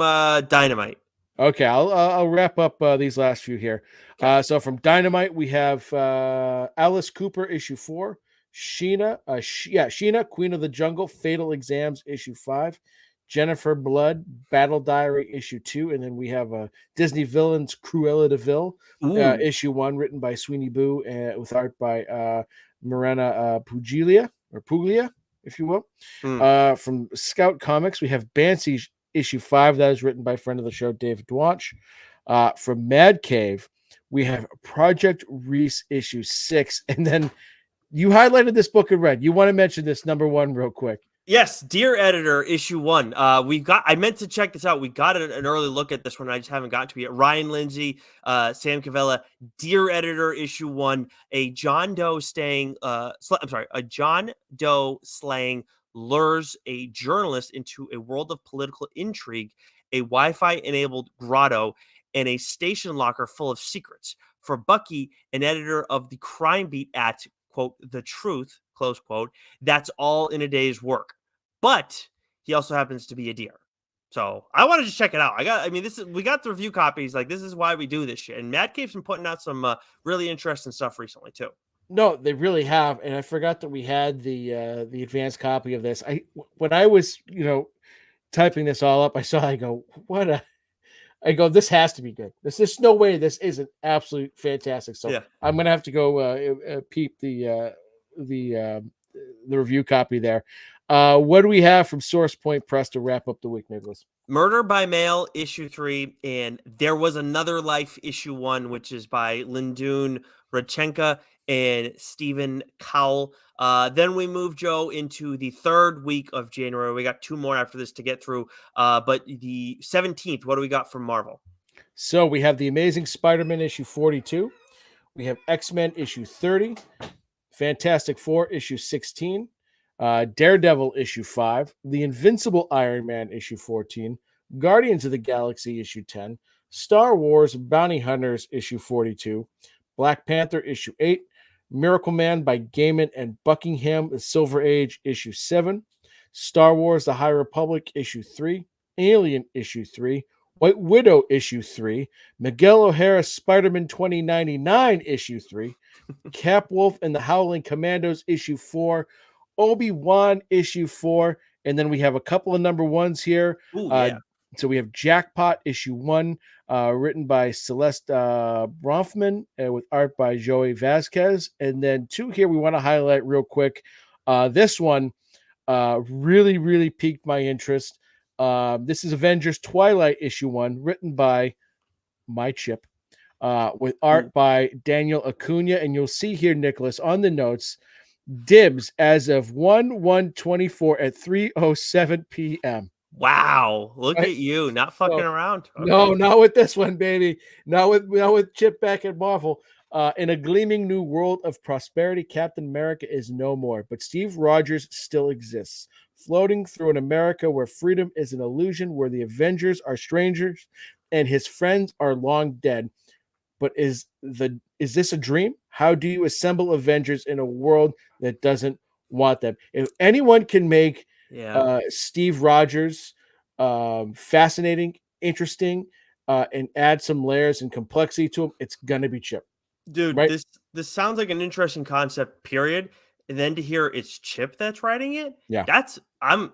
[SPEAKER 2] Dynamite?
[SPEAKER 1] Okay, I'll wrap up these last few here. Okay. So from Dynamite, we have Alice Cooper issue 4, Sheena, Queen of the Jungle, Fatal Exams, issue 5. Jennifer Blood, Battle Diary, issue 2. And then we have Disney Villains, Cruella de Vil,
[SPEAKER 2] Ooh.
[SPEAKER 1] issue 1, written by Sweeney Boo, with art by Morena Puglia, if you will. From Scout Comics, we have Banshee, issue 5. That is written by friend of the show, David Dwanch. From Mad Cave, we have Project Reese, issue 6. And then you highlighted this book in red. You want to mention this number 1 real quick?
[SPEAKER 2] Yes, Dear Editor, issue 1. I meant to check this out. We got an early look at this one. I just haven't gotten to it yet. Ryan Lindsay, Sam Cavella, Dear Editor, issue 1. A John Doe slaying lures a journalist into a world of political intrigue, a Wi-Fi enabled grotto, and a station locker full of secrets. For Bucky, an editor of the crime beat at, quote, The Truth, close quote, that's all in a day's work. But he also happens to be a deer. So I want to just check it out. We got the review copies. Like, this is why we do this shit. And Mad Cave's been putting out some really interesting stuff recently too.
[SPEAKER 1] No, they really have. And I forgot that we had the advanced copy of this. When I was, typing this all up, I go, this has to be good. There's no way this isn't absolute fantastic. So yeah. I'm gonna have to go peep the review copy there. What do we have from Source Point Press to wrap up the week, Nicholas?
[SPEAKER 2] Murder by Mail, issue 3, and There Was Another Life, issue 1, which is by Lindun Radchenka and Stephen Cowell. Then we move, Joe, into the 3rd week of January. We got 2 more after this to get through. But the 17th, what do we got from Marvel?
[SPEAKER 1] So we have The Amazing Spider-Man issue 42. We have X-Men issue 30. Fantastic Four issue 16. Daredevil issue 5. The Invincible Iron Man issue 14. Guardians of the Galaxy issue 10. Star Wars Bounty Hunters issue 42. Black Panther issue 8. Miracle Man by Gaiman and Buckingham, The Silver Age, issue 7. Star Wars The High Republic, issue 3. Alien, issue 3. White Widow, issue 3. Miguel O'Hara's Spider-Man 2099, issue 3. Cap Wolf and the Howling Commandos, issue 4. Obi-Wan, issue 4. And then we have a couple of number 1s here.
[SPEAKER 2] Ooh, yeah.
[SPEAKER 1] So we have Jackpot, issue 1, written by Celeste Bronfman, with art by Joey Vasquez. And then 2 here we want to highlight real quick. This one really, really piqued my interest. This is Avengers Twilight, issue 1, written by my Chip, with art by Daniel Acuna. And you'll see here, Nicholas, on the notes, dibs as of 1/1/24 at 3:07 p.m.
[SPEAKER 2] Wow, look at you, not fucking around.
[SPEAKER 1] Okay. No, not with this one, baby. Not with Chip back at Marvel. In a gleaming new world of prosperity, Captain America is no more, but Steve Rogers still exists, floating through an America where freedom is an illusion, where the Avengers are strangers and his friends are long dead. But is this a dream? How do you assemble Avengers in a world that doesn't want them? If anyone can make Steve Rogers fascinating, interesting, and add some layers and complexity to him, it's gonna be Chip.
[SPEAKER 2] Dude,
[SPEAKER 1] right?
[SPEAKER 2] This sounds like an interesting concept, period. And then to hear it's Chip that's writing it, I'm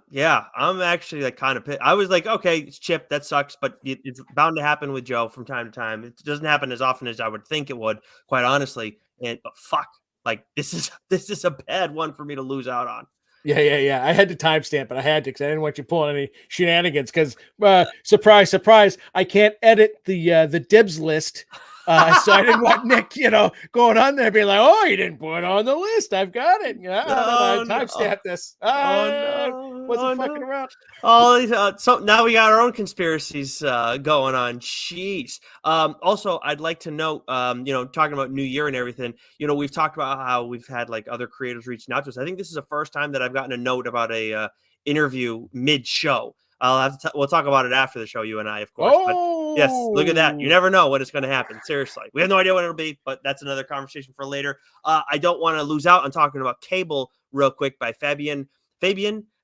[SPEAKER 2] actually like kind of pissed. I was like, okay, it's Chip, that sucks, but it's bound to happen with Joe from time to time. It doesn't happen as often as I would think it would, quite honestly. And fuck, like this is a bad one for me to lose out on.
[SPEAKER 1] Yeah. I had to timestamp it. I had to, because I didn't want you pulling any shenanigans. Because surprise, I can't edit the dibs list. So I didn't want Nick, going on there being like, "Oh, you didn't put it on the list. I've got it. I timestamped this. Wasn't fucking around."
[SPEAKER 2] So now we got our own conspiracies going on. Jeez. Also, I'd like to note, talking about New Year and everything. We've talked about how we've had like other creators reaching out to us. I think this is the first time that I've gotten a note about a interview mid-show. We'll talk about it after the show, you and I, of course. But yes, look at that. You never know when it's going to happen. Seriously. We have no idea what it'll be, but that's another conversation for later. I don't want to lose out on talking about Cable real quick by Fabian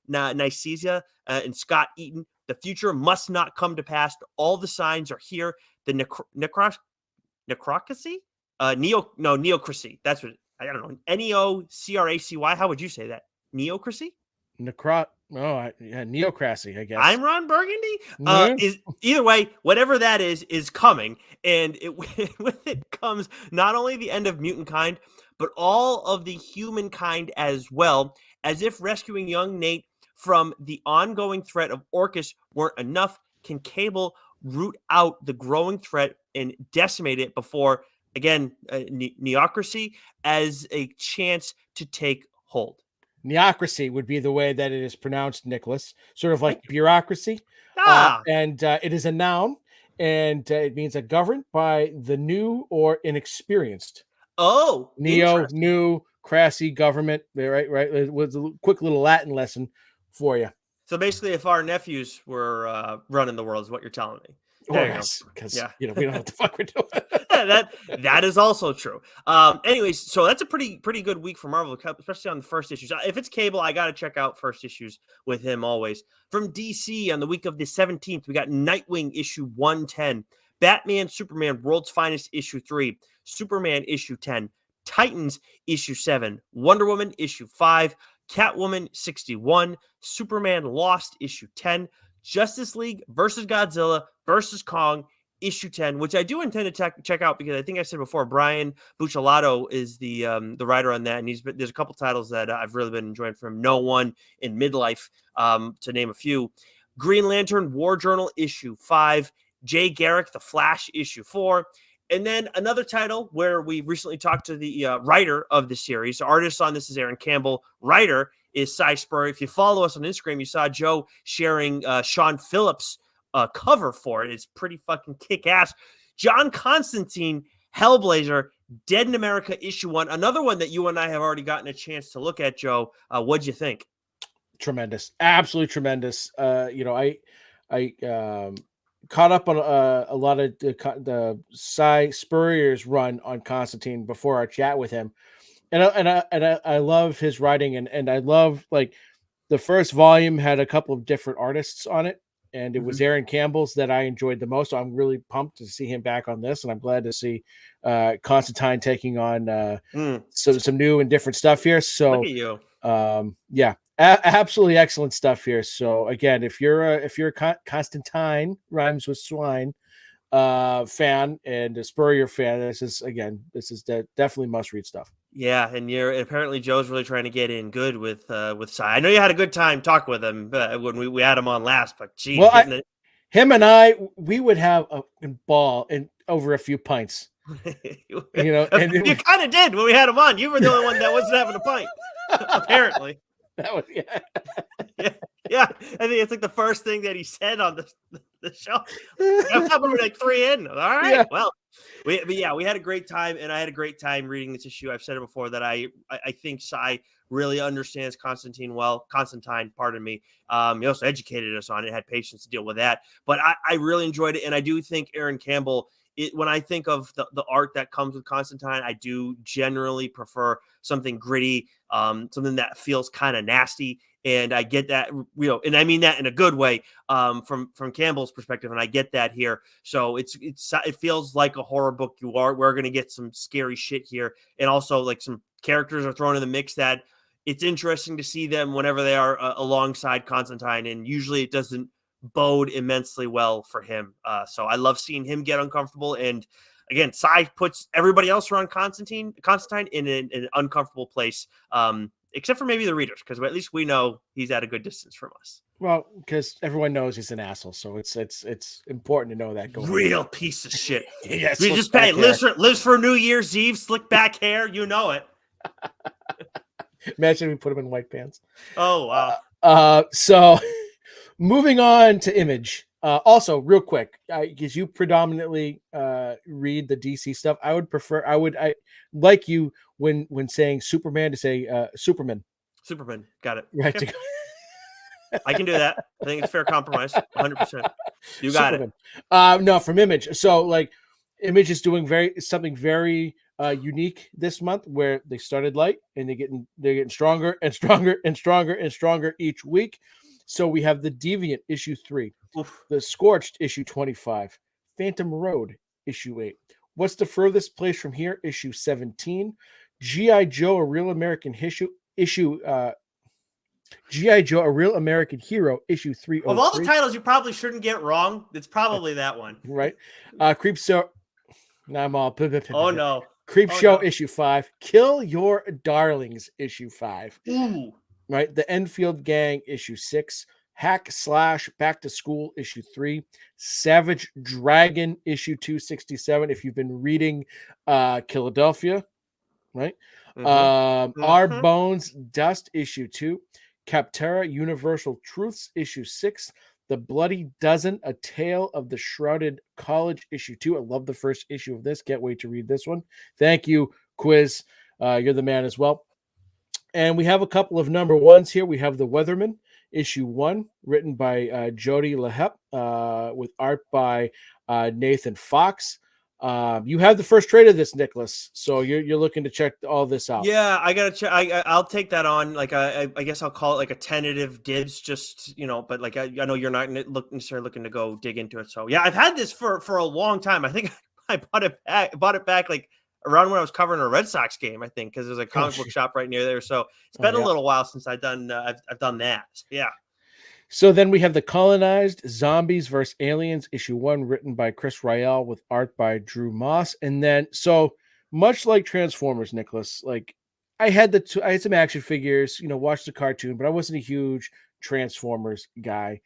[SPEAKER 2] Nicesia and Scott Eaton. The future must not come to pass. All the signs are here. The necrocracy? Neocracy. That's what I don't know, Neocracy. How would you say that? Neocracy?
[SPEAKER 1] Neocracy, I guess.
[SPEAKER 2] I'm Ron Burgundy.
[SPEAKER 1] Yeah.
[SPEAKER 2] Is either way, whatever that is coming, and it with it comes not only the end of mutant kind, but all of the humankind as well. As if rescuing young Nate from the ongoing threat of Orcus weren't enough, can Cable root out the growing threat and decimate it before again Neocracy as a chance to take hold?
[SPEAKER 1] Neocracy would be the way that it is pronounced, Nicholas. Sort of
[SPEAKER 2] Thank
[SPEAKER 1] like
[SPEAKER 2] you.
[SPEAKER 1] bureaucracy.
[SPEAKER 2] Ah,
[SPEAKER 1] And it is a noun, and it means a governed by the new or inexperienced.
[SPEAKER 2] oh,
[SPEAKER 1] Neo,
[SPEAKER 2] interesting.
[SPEAKER 1] new, crassy government. Right. It was a quick little Latin lesson for you.
[SPEAKER 2] So basically, if our nephews were running the world, is what you're telling me.
[SPEAKER 1] Or
[SPEAKER 2] There you go.
[SPEAKER 1] us, because
[SPEAKER 2] Yeah,
[SPEAKER 1] we don't know what the fuck we're doing.
[SPEAKER 2] that is also true. Anyways, so that's a pretty good week for Marvel, especially on the first issues. If it's Cable, I got to check out first issues with him always. From DC on the week of the 17th, we got Nightwing issue 110, Batman Superman World's Finest issue 3, Superman issue 10, Titans issue 7, Wonder Woman issue 5, Catwoman 61, Superman Lost issue 10, Justice League versus Godzilla versus Kong issue 10, which I do intend to check out because I think I said before, Brian Buccellato is the writer on that, and there's a couple titles that I've really been enjoying from him. No One in Midlife, to name a few. Green Lantern War Journal issue 5, Jay Garrick The Flash issue 4, and then another title where we recently talked to the writer of the series. The artist on this is Aaron Campbell. Writer is Cy Spurrier. If you follow us on Instagram, you saw Joe sharing Sean Phillips' cover for it. It's pretty fucking kick-ass. John Constantine, Hellblazer, Dead in America issue 1. Another one that you and I have already gotten a chance to look at, Joe. What'd you think?
[SPEAKER 1] Tremendous, absolutely tremendous. I caught up on a lot of the Cy Spurrier's run on Constantine before our chat with him, and I love his writing, and I love, like, the first volume had a couple of different artists on it, and it was Aaron Campbell's that I enjoyed the most. So I'm really pumped to see him back on this, and I'm glad to see Constantine taking on some new and different stuff here. So
[SPEAKER 2] look at you.
[SPEAKER 1] Yeah, absolutely excellent stuff here. So again, if you're a Constantine rhymes with swine fan and a Spurrier fan, this is definitely must read stuff.
[SPEAKER 2] Yeah, and apparently Joe's really trying to get in good with Cy. I know you had a good time talking with him when we had him on last, but geez,
[SPEAKER 1] well, him and we would have a ball and over a few pints.
[SPEAKER 2] And you kind of did when we had him on. You were the only one that wasn't having a pint, apparently.
[SPEAKER 1] That was
[SPEAKER 2] yeah. I think it's like the first thing that he said on the show. I'm probably like 3 in. All right, yeah. Well, we had a great time, and I had a great time reading this issue. I've said it before that I think Cy really understands Constantine well. Constantine, pardon me. He also educated us on it, had patience to deal with that. But I really enjoyed it, and I do think Aaron Campbell. When I think of the art that comes with Constantine, I do generally prefer something gritty, something that feels kind of nasty. And I get that, and I mean that in a good way, from Campbell's perspective, and I get that here. So it feels like a horror book. We're going to get some scary shit here, and also like some characters are thrown in the mix that it's interesting to see them whenever they are alongside Constantine, and usually it doesn't bode immensely well for him. So I love seeing him get uncomfortable. And again, Cy puts everybody else around Constantine in an uncomfortable place, except for maybe the readers, because at least we know he's at a good distance from us.
[SPEAKER 1] Well, because everyone knows he's an asshole, so it's important to know that.
[SPEAKER 2] Real piece of shit.
[SPEAKER 1] Yes,
[SPEAKER 2] we just pay lives for New Year's Eve, slick back hair, you know it.
[SPEAKER 1] Imagine we put him in white pants.
[SPEAKER 2] Oh wow.
[SPEAKER 1] So moving on to Image. Also, real quick, because you predominantly read the DC stuff, I like you when saying Superman to say Superman.
[SPEAKER 2] Superman, got it.
[SPEAKER 1] Right.
[SPEAKER 2] Okay. I can do that. I think it's fair compromise. 100%. You got Superman.
[SPEAKER 1] It. No, from Image. So like, Image is doing something very unique this month, where they started light and they're getting stronger and stronger and stronger and stronger each week. So we have the Deviant issue 3, the Scorched issue 25, Phantom Road issue 8. What's the furthest place from here? Issue 17. G.I. Joe, a real American issue G.I. Joe, a real American hero, issue
[SPEAKER 2] Of all the
[SPEAKER 1] 303.
[SPEAKER 2] titles you probably shouldn't get wrong, it's probably that one.
[SPEAKER 1] Right. Creep Show. Now I'm all
[SPEAKER 2] Oh no.
[SPEAKER 1] Creep
[SPEAKER 2] Oh
[SPEAKER 1] Show
[SPEAKER 2] no.
[SPEAKER 1] issue 5. Kill Your Darlings issue 5.
[SPEAKER 2] Ooh.
[SPEAKER 1] Right. The Enfield Gang issue 6. Hack Slash Back to School issue 3. Savage Dragon issue 267. If you've been reading Philadelphia, right? Our
[SPEAKER 2] Mm-hmm.
[SPEAKER 1] Bones Dust issue 2. Captera Universal Truths issue 6. The Bloody Dozen, A Tale of the Shrouded College issue 2. I love the first issue of this. Can't wait to read this one. Thank you, Quiz. You're the man as well. And we have a couple of number ones here. We have The Weatherman, issue 1, written by Jody Lehep, with art by Nathan Fox. You have the first trade of this, Nicholas. So you're looking to check all this out.
[SPEAKER 2] Yeah, I gotta check. I'll take that on. Like I guess I'll call it like a tentative dibs. Just but like I know you're not necessarily looking to go dig into it. So yeah, I've had this for a long time. I think I bought it back like around when I was covering a Red Sox game. I think because there's a comic book shop right near there. So it's been a little while since I've done that. So, yeah.
[SPEAKER 1] So then we have The Colonized Zombies vs. Aliens, issue 1, written by Chris Ryall with art by Drew Moss. And then, so much like Transformers, Nicholas, like I had some action figures, watched the cartoon, but I wasn't a huge Transformers guy.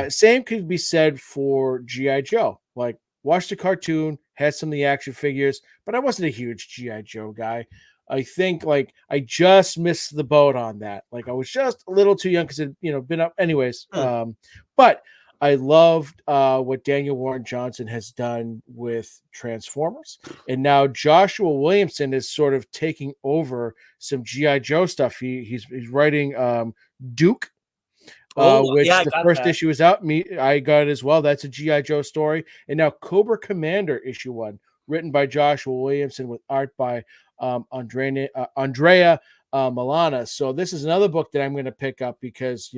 [SPEAKER 1] Same could be said for G.I. Joe. Like, watched the cartoon, had some of the action figures, but I wasn't a huge G.I. Joe guy. I think like I just missed the boat on that. Like I was just a little too young because it, been up anyways. But I loved what Daniel Warren Johnson has done with Transformers. And now Joshua Williamson is sort of taking over some G.I. Joe stuff. He's writing Duke. Which the first issue is out. I got it as well. That's a G.I. Joe story. And now Cobra Commander issue 1, written by Joshua Williamson with art by Andrea Milana. So this is another book that I'm going to pick up because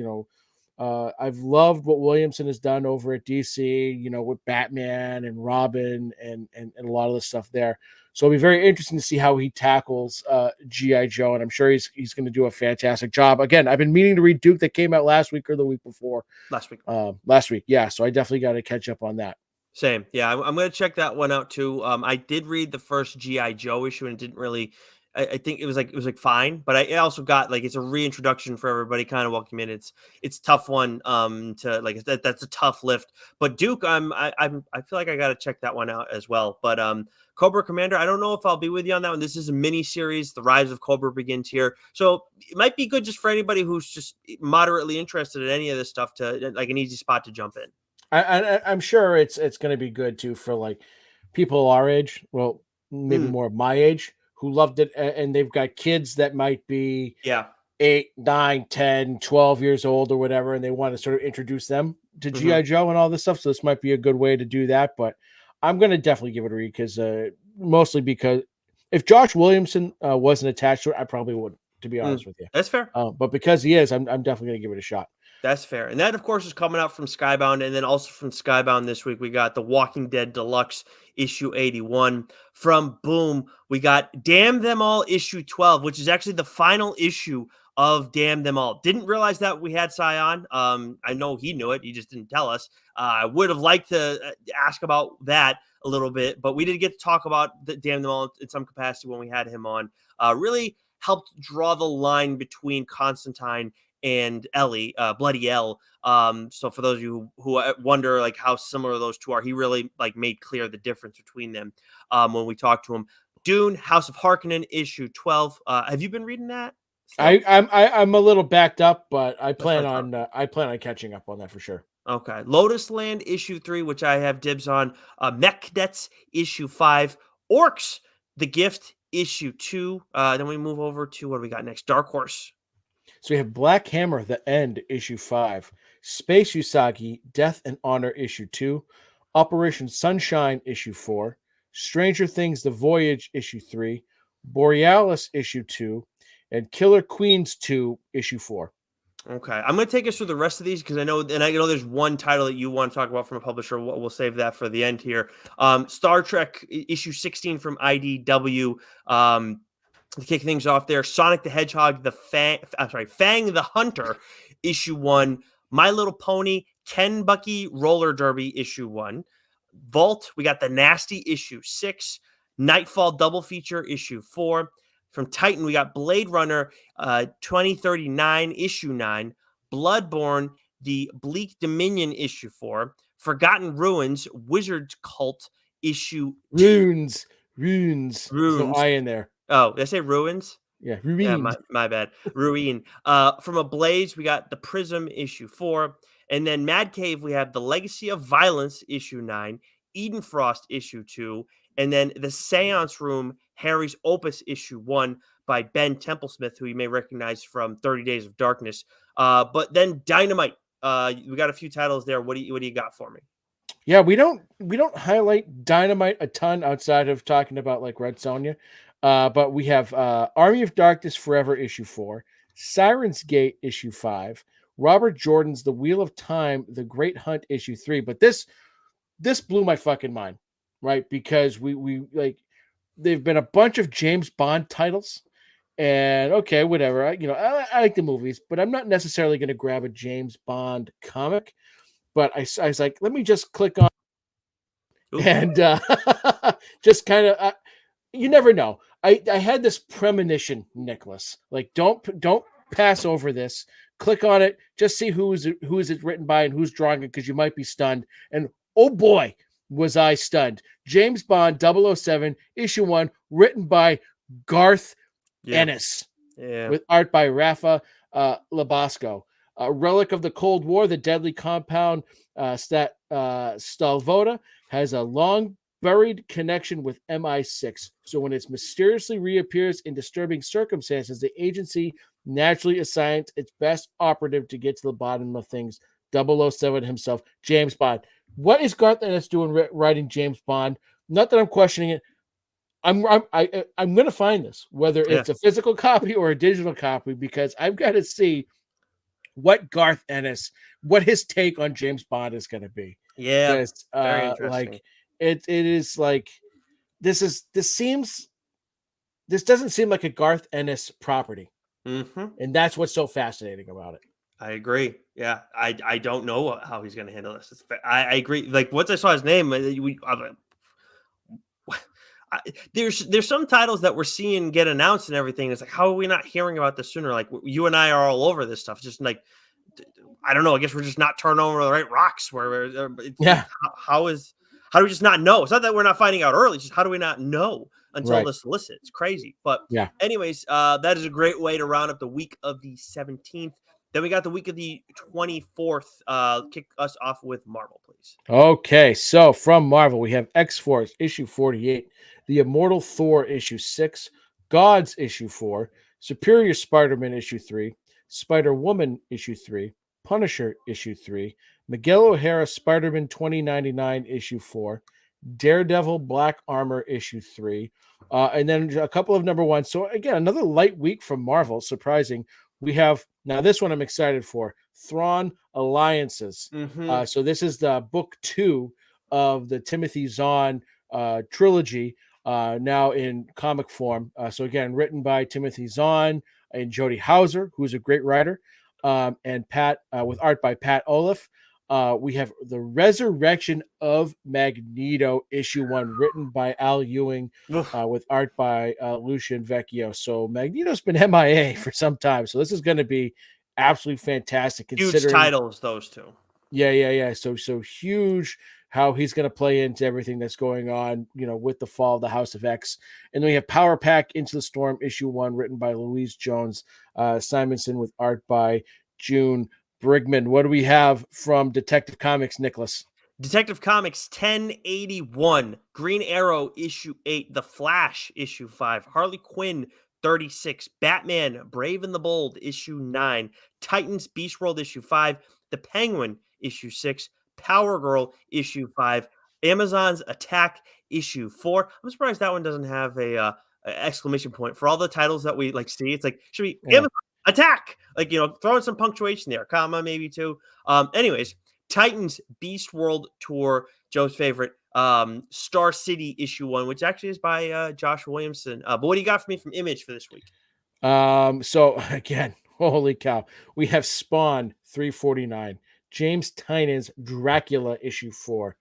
[SPEAKER 1] I've loved what Williamson has done over at DC, with Batman and Robin and a lot of the stuff there. So it'll be very interesting to see how he tackles G.I. Joe, and I'm sure he's going to do a fantastic job. Again, I've been meaning to read Duke that came out last week or the week before. Last week, yeah. So I definitely got to catch up on that.
[SPEAKER 2] Same. Yeah, I'm going to check that one out too. I did read the first G.I. Joe issue and it didn't really I think it was like fine, but I also got like it's a reintroduction for everybody, kind of welcome in. It's a tough one to like that's a tough lift. But Duke, I feel like I got to check that one out as well. But Cobra Commander, I don't know if I'll be with you on that one. This is a mini series. The Rise of Cobra begins here, so it might be good just for anybody who's just moderately interested in any of this stuff to like an easy spot to jump in.
[SPEAKER 1] I'm sure it's going to be good too for like people our age, well, maybe more of my age, who loved it, and they've got kids that might be 8, 9, 10, 12 years old or whatever, and they want to sort of introduce them to G.I. Joe and all this stuff. So this might be a good way to do that. But I'm going to definitely give it a read because mostly because if Josh Williamson wasn't attached to it, I probably wouldn't, to be honest with you.
[SPEAKER 2] That's fair.
[SPEAKER 1] But because he is, I'm definitely going to give it a shot.
[SPEAKER 2] That's fair. And that, of course, is coming out from Skybound. And then also from Skybound this week, we got The Walking Dead Deluxe issue 81. From Boom, we got Damn Them All issue 12, which is actually the final issue of Damn Them All. Didn't realize that we had Scion. I know he knew it. He just didn't tell us. I would have liked to ask about that a little bit, but we did get to talk about the Damn Them All in some capacity when we had him on. Really helped draw the line between Constantine and Ellie, Bloody Elle. So for those of you who wonder like how similar those two are, he really like made clear the difference between them when we talked to him. Dune, House of Harkonnen, issue 12. Have you been reading that?
[SPEAKER 1] I'm a little backed up, but I plan on catching up on that for sure.
[SPEAKER 2] Okay. Lotus Land, issue 3, which I have dibs on. Mech Cadets, issue 5. Orcs, The Gift, issue 2. Then we move over to what do we got next? Dark Horse.
[SPEAKER 1] So we have Black Hammer, The End, issue 5, Space Usagi, Death and Honor, issue 2, Operation Sunshine, issue 4, Stranger Things, The Voyage, issue 3, Borealis, issue 2, and Killer Queens 2, issue 4.
[SPEAKER 2] Okay, I'm going to take us through the rest of these because I know there's one title that you want to talk about from a publisher. We'll save that for the end here. Star Trek issue 16 from IDW. To kick things off there, Sonic the Hedgehog, Fang the Hunter, issue 1. My Little Pony, Ken Bucky Roller Derby, issue 1. Vault, we got the Nasty, issue 6. Nightfall double feature, issue 4. From Titan, we got Blade Runner 2039, issue 9. Bloodborne, the Bleak Dominion, issue 4. Forgotten Ruins, Wizard's Cult, issue 2.
[SPEAKER 1] Runes. There's no I in there.
[SPEAKER 2] Oh, did I say ruins?
[SPEAKER 1] Yeah,
[SPEAKER 2] Yeah,
[SPEAKER 1] ruins.
[SPEAKER 2] my bad. Ruin. From Ablaze, we got The Prism, issue 4. And then Mad Cave, we have The Legacy of Violence, issue 9. Eden Frost, issue 2. And then The Seance Room, Harry's Opus, issue 1 by Ben Templesmith, who you may recognize from 30 Days of Darkness. But then Dynamite. We got a few titles there. What do you got for me?
[SPEAKER 1] Yeah, we don't highlight Dynamite a ton outside of talking about like Red Sonja. But we have Army of Darkness Forever issue 4, Siren's Gate issue 5, Robert Jordan's The Wheel of Time, The Great Hunt issue 3. But this blew my fucking mind, right? Because we like they've been a bunch of James Bond titles, and okay, whatever. I like the movies, but I'm not necessarily going to grab a James Bond comic. But I was like, let me just click on and just kind of. You never know. I had this premonition, Nicholas. Like, don't pass over this. Click on it. Just see who is it written by and who's drawing it, because you might be stunned. And oh boy, was I stunned. James Bond 007 issue 1, written by Garth Ennis, with art by Rafa Labasco. A relic of the Cold War, the deadly compound Stalvoda has a long buried connection with MI6. So when it mysteriously reappears in disturbing circumstances, the agency naturally assigns its best operative to get to the bottom of things. 007 himself, James Bond. What is Garth Ennis doing writing James Bond? Not that I'm questioning it. I'm going to find this, whether it's a physical copy or a digital copy, because I've got to see what Garth Ennis, what his take on James Bond is going to be.
[SPEAKER 2] Yeah, very interesting.
[SPEAKER 1] Like it is like this doesn't seem like a Garth Ennis property, and that's what's so fascinating about it.
[SPEAKER 2] I agree. Yeah, I don't know how he's going to handle this. I agree. Like once I saw his name, there's some titles that we're seeing get announced and everything. It's like, how are we not hearing about this sooner? Like you and I are all over this stuff. Just like, I don't know. I guess we're just not turning over the right rocks. How do we just not know? It's not that we're not finding out early. It's just how do we not know until the solicit? It's crazy. But anyways, that is a great way to round up the week of the 17th. Then we got the week of the 24th. Kick us off with Marvel, please.
[SPEAKER 1] Okay, so from Marvel, we have X-Force issue 48, The Immortal Thor issue 6, Gods issue 4, Superior Spider-Man issue 3, Spider-Woman issue 3, Punisher issue 3, Miguel O'Hara Spider-Man 2099 issue 4, Daredevil Black Armor issue 3, and then a couple of number ones. So again, another light week from Marvel. Surprising. We have now this one I'm excited for, Thrawn Alliances. So this is the book 2 of the Timothy Zahn trilogy, now in comic form. So again, written by Timothy Zahn and Jody Houser, who's a great writer, and Pat with art by Pat Olaf. We have The Resurrection of Magneto, issue 1, written by Al Ewing, with art by Lucian Vecchio. So Magneto's been MIA for some time. So this is going to be absolutely fantastic.
[SPEAKER 2] Huge titles, those two.
[SPEAKER 1] Yeah. So huge how he's going to play into everything that's going on, with the fall of the House of X. And then we have Power Pack Into the Storm, issue 1, written by Louise Jones Simonson, with art by June Brigman. What do we have from Detective Comics, Nicholas?
[SPEAKER 2] Detective Comics 1081, Green Arrow issue 8, The Flash issue 5, Harley Quinn 36, Batman Brave and the Bold issue 9, Titans Beast World issue 5, The Penguin issue 6, Power Girl issue 5, Amazon's Attack issue 4. I'm surprised that one doesn't have a exclamation point for all the titles that we see. It's like, should we Amazon Attack, throw in some punctuation there, comma maybe too. Anyways, Titans Beast World Tour, Joe's favorite, Star City issue 1, which actually is by Josh Williamson. But what do you got for me from Image for this week?
[SPEAKER 1] So again, holy cow, we have Spawn 349, James Tynan's Dracula issue 4.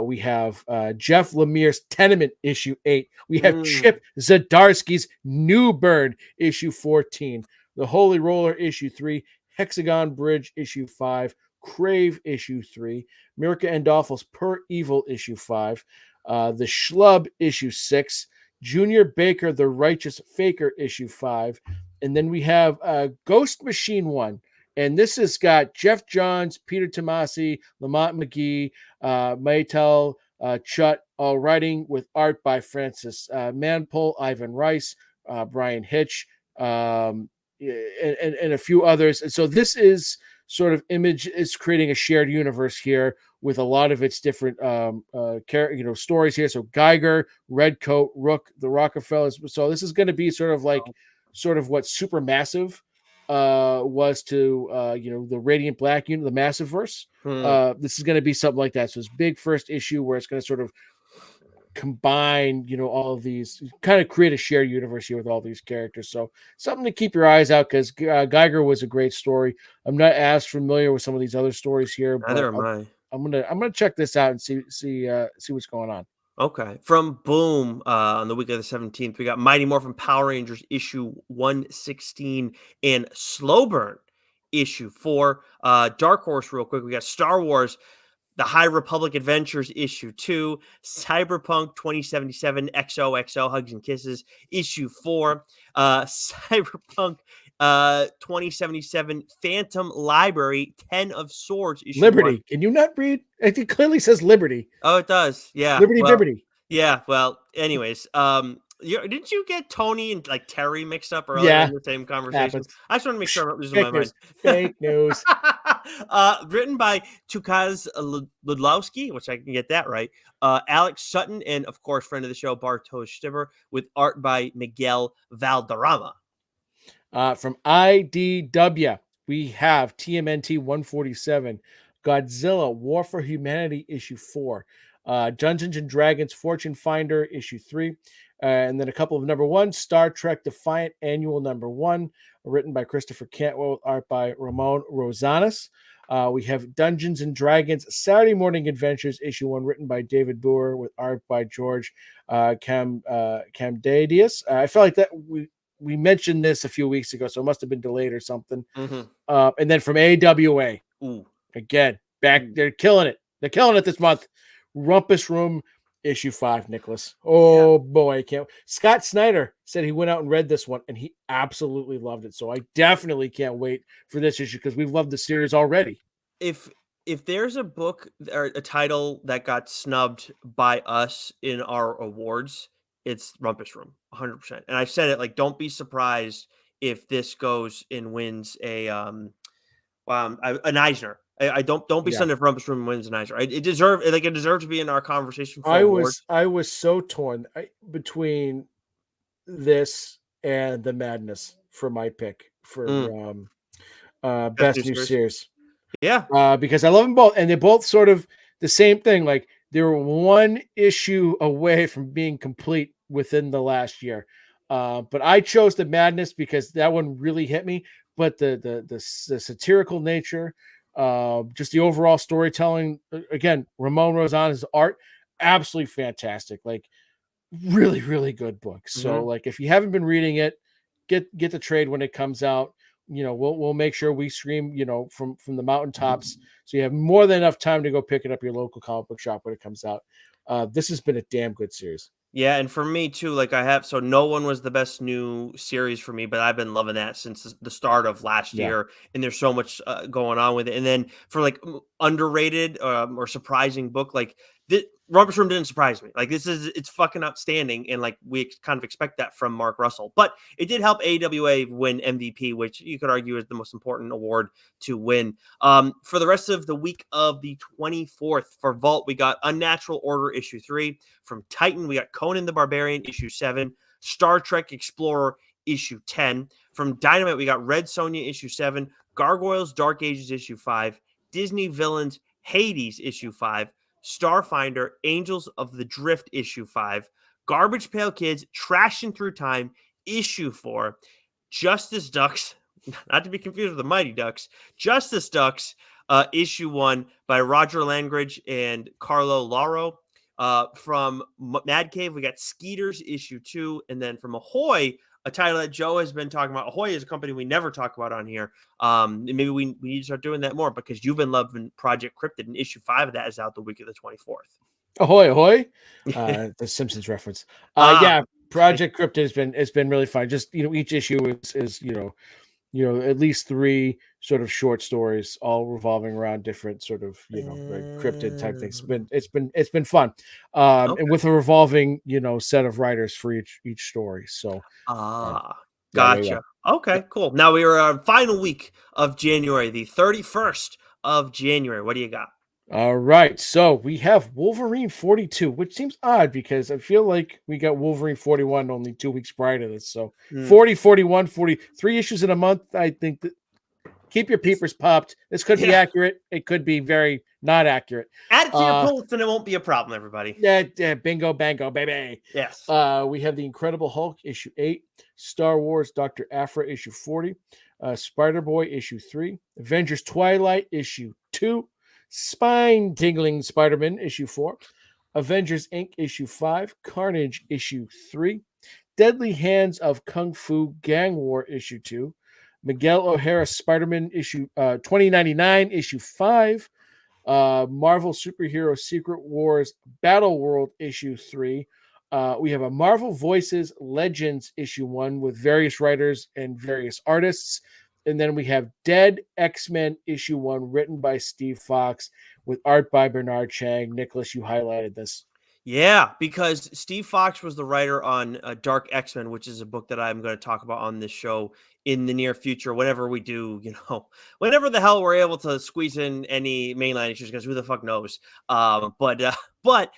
[SPEAKER 1] We have Jeff Lemire's Tenement issue 8. We have Chip Zdarsky's New Bird issue 14, The Holy Roller issue 3, Hexagon Bridge issue 5, Crave issue 3, Mirka Andolfo's Per Evil issue 5, The Schlub issue 6, Junior Baker, The Righteous Faker, issue 5. And then we have Ghost Machine 1. And this has got Jeff Johns, Peter Tomasi, Lamont McGee, Maytel, Chut, all writing with art by Francis Manpole, Ivan Rice, Brian Hitch, and a few others. And so this is sort of Image is creating a shared universe here with a lot of its different stories here. So Geiger, Redcoat, Rook, the Rockefellers. So this is going to be sort of what Supermassive was to the Radiant Black unit, the Massiveverse. This is going to be something like that. So it's big first issue where it's going to sort of combine all of these, kind of create a shared universe here with all these characters. So something to keep your eyes out, because Geiger was a great story. I'm not as familiar with some of these other stories here,
[SPEAKER 2] Neither
[SPEAKER 1] but
[SPEAKER 2] am I.
[SPEAKER 1] I'm gonna check this out and see what's going on.
[SPEAKER 2] Okay. From Boom, on the week of the 17th, we got Mighty Morphin Power Rangers issue 116 and Slow Burn issue 4. Dark Horse, real quick, we got Star Wars The High Republic Adventures issue 2, Cyberpunk 2077 XOXO Hugs and Kisses issue 4, Cyberpunk 2077 Phantom Library 10 of Swords issue
[SPEAKER 1] Liberty.
[SPEAKER 2] 1.
[SPEAKER 1] Can you not read? It clearly says Liberty.
[SPEAKER 2] Oh, it does. Yeah.
[SPEAKER 1] Liberty.
[SPEAKER 2] Yeah. Well, anyways, didn't you get Tony and like Terry mixed up earlier in the same conversation?
[SPEAKER 1] Happens.
[SPEAKER 2] I just want to make sure I'm not losing my mind.
[SPEAKER 1] Fake news.
[SPEAKER 2] Written by Tukaz Ludlowski, which I can get that right. Alex Sutton, and of course, friend of the show, Bartosz Stibber, with art by Miguel Valderrama.
[SPEAKER 1] From IDW, we have TMNT 147, Godzilla War for Humanity issue 4, Dungeons and Dragons Fortune Finder issue 3, and then a couple of number 1, Star Trek Defiant Annual number 1, written by Christopher Cantwell with art by Ramon Rosanas. We have Dungeons and Dragons Saturday Morning Adventures issue 1, written by David Boer with art by George Camdadius. I felt like that we mentioned this a few weeks ago, so it must have been delayed or something. And then from AWA, again, back, they're killing it. They're killing it this month. Rumpus Room issue 5, Nicholas. Boy, I can't. Scott Snyder said he went out and read this one, and he absolutely loved it. So I definitely can't wait for this issue, because we've loved the series already.
[SPEAKER 2] If there's a book or a title that got snubbed by us in our awards, it's Rumpus Room, 100%. And I've said it, like, don't be surprised if this goes and wins an Eisner. I don't be stunned if Rumpus Room wins an Eisner. It deserves to be in our conversation.
[SPEAKER 1] I was so torn between this and The Madness for my pick for best new series.
[SPEAKER 2] Yeah,
[SPEAKER 1] because I love them both, and they're both sort of the same thing. Like, they were one issue away from being complete within the last year. But I chose The Madness because that one really hit me. But the satirical nature, just the overall storytelling, again, Ramon Rosanas' art, absolutely fantastic. Like, really, really good book. So, like, if you haven't been reading it, get the trade when it comes out. We'll make sure we stream, from the mountaintops, so you have more than enough time to go pick it up your local comic book shop when it comes out. This has been a damn good series.
[SPEAKER 2] Yeah, and for me too, like, so No One was the best new series for me, but I've been loving that since the start of last year, and there's so much going on with it. And then for like underrated or surprising book, like Rumpus Room didn't surprise me. Like, it's fucking outstanding, and like we kind of expect that from Mark Russell. But it did help AWA win MVP, which you could argue is the most important award to win. For the rest of the week of the 24th, for Vault, we got Unnatural Order issue 3. From Titan, we got Conan the Barbarian issue 7, Star Trek Explorer issue 10. From Dynamite, we got Red Sonja issue 7, Gargoyles Dark Ages issue 5, Disney Villains Hades issue 5, Starfinder, Angels of the Drift issue 5, Garbage Pail Kids, Trashing Through Time issue 4, Justice Ducks, not to be confused with the Mighty Ducks, Justice Ducks issue 1 by Roger Langridge and Carlo Lauro. From Mad Cave, we got Skeeters issue 2, and then from Ahoy, a title that Joe has been talking about. Ahoy is a company we never talk about on here. Maybe we need to start doing that more because you've been loving Project Cryptid, and issue 5 of that is out the week of the 24th.
[SPEAKER 1] Ahoy, ahoy. The Simpsons reference. Yeah, Project Cryptid has been really fun. Just, each issue is at least 3 sort of short stories, all revolving around different sort of, very cryptid type things. It's been fun.
[SPEAKER 2] Okay.
[SPEAKER 1] And with a revolving, set of writers for each story. So
[SPEAKER 2] Gotcha. Okay, cool. Now we are on final week of January, the 31st of January. What do you got?
[SPEAKER 1] All right. So we have Wolverine 42, which seems odd because I feel like we got Wolverine 41 only 2 weeks prior to this. So 40, 41, 43 issues in a month. I think that keep your peepers popped. This could be accurate. It could be very not accurate.
[SPEAKER 2] Add it to your post and it won't be a problem, everybody.
[SPEAKER 1] Yeah, bingo, bango, baby.
[SPEAKER 2] Yes.
[SPEAKER 1] We have the Incredible Hulk issue 8, Star Wars Dr. Aphra issue 40, Spider-Boy issue 3, Avengers Twilight issue 2, Spine Tingling Spider-Man issue 4, Avengers Inc. issue 5, Carnage issue 3, Deadly Hands of Kung Fu Gang War issue 2, Miguel O'Hara Spider-Man issue 2099 issue 5, Marvel Superhero Secret Wars Battle World issue 3. We have a Marvel Voices Legends issue 1 with various writers and various artists. And then we have Dead X-Men issue 1 written by Steve Fox with art by Bernard Chang. Nicholas, you highlighted this.
[SPEAKER 2] Yeah, because Steve Fox was the writer on Dark X-Men, which is a book that I'm going to talk about on this show in the near future, whenever we do, whenever the hell we're able to squeeze in any mainline issues, because who the fuck knows? But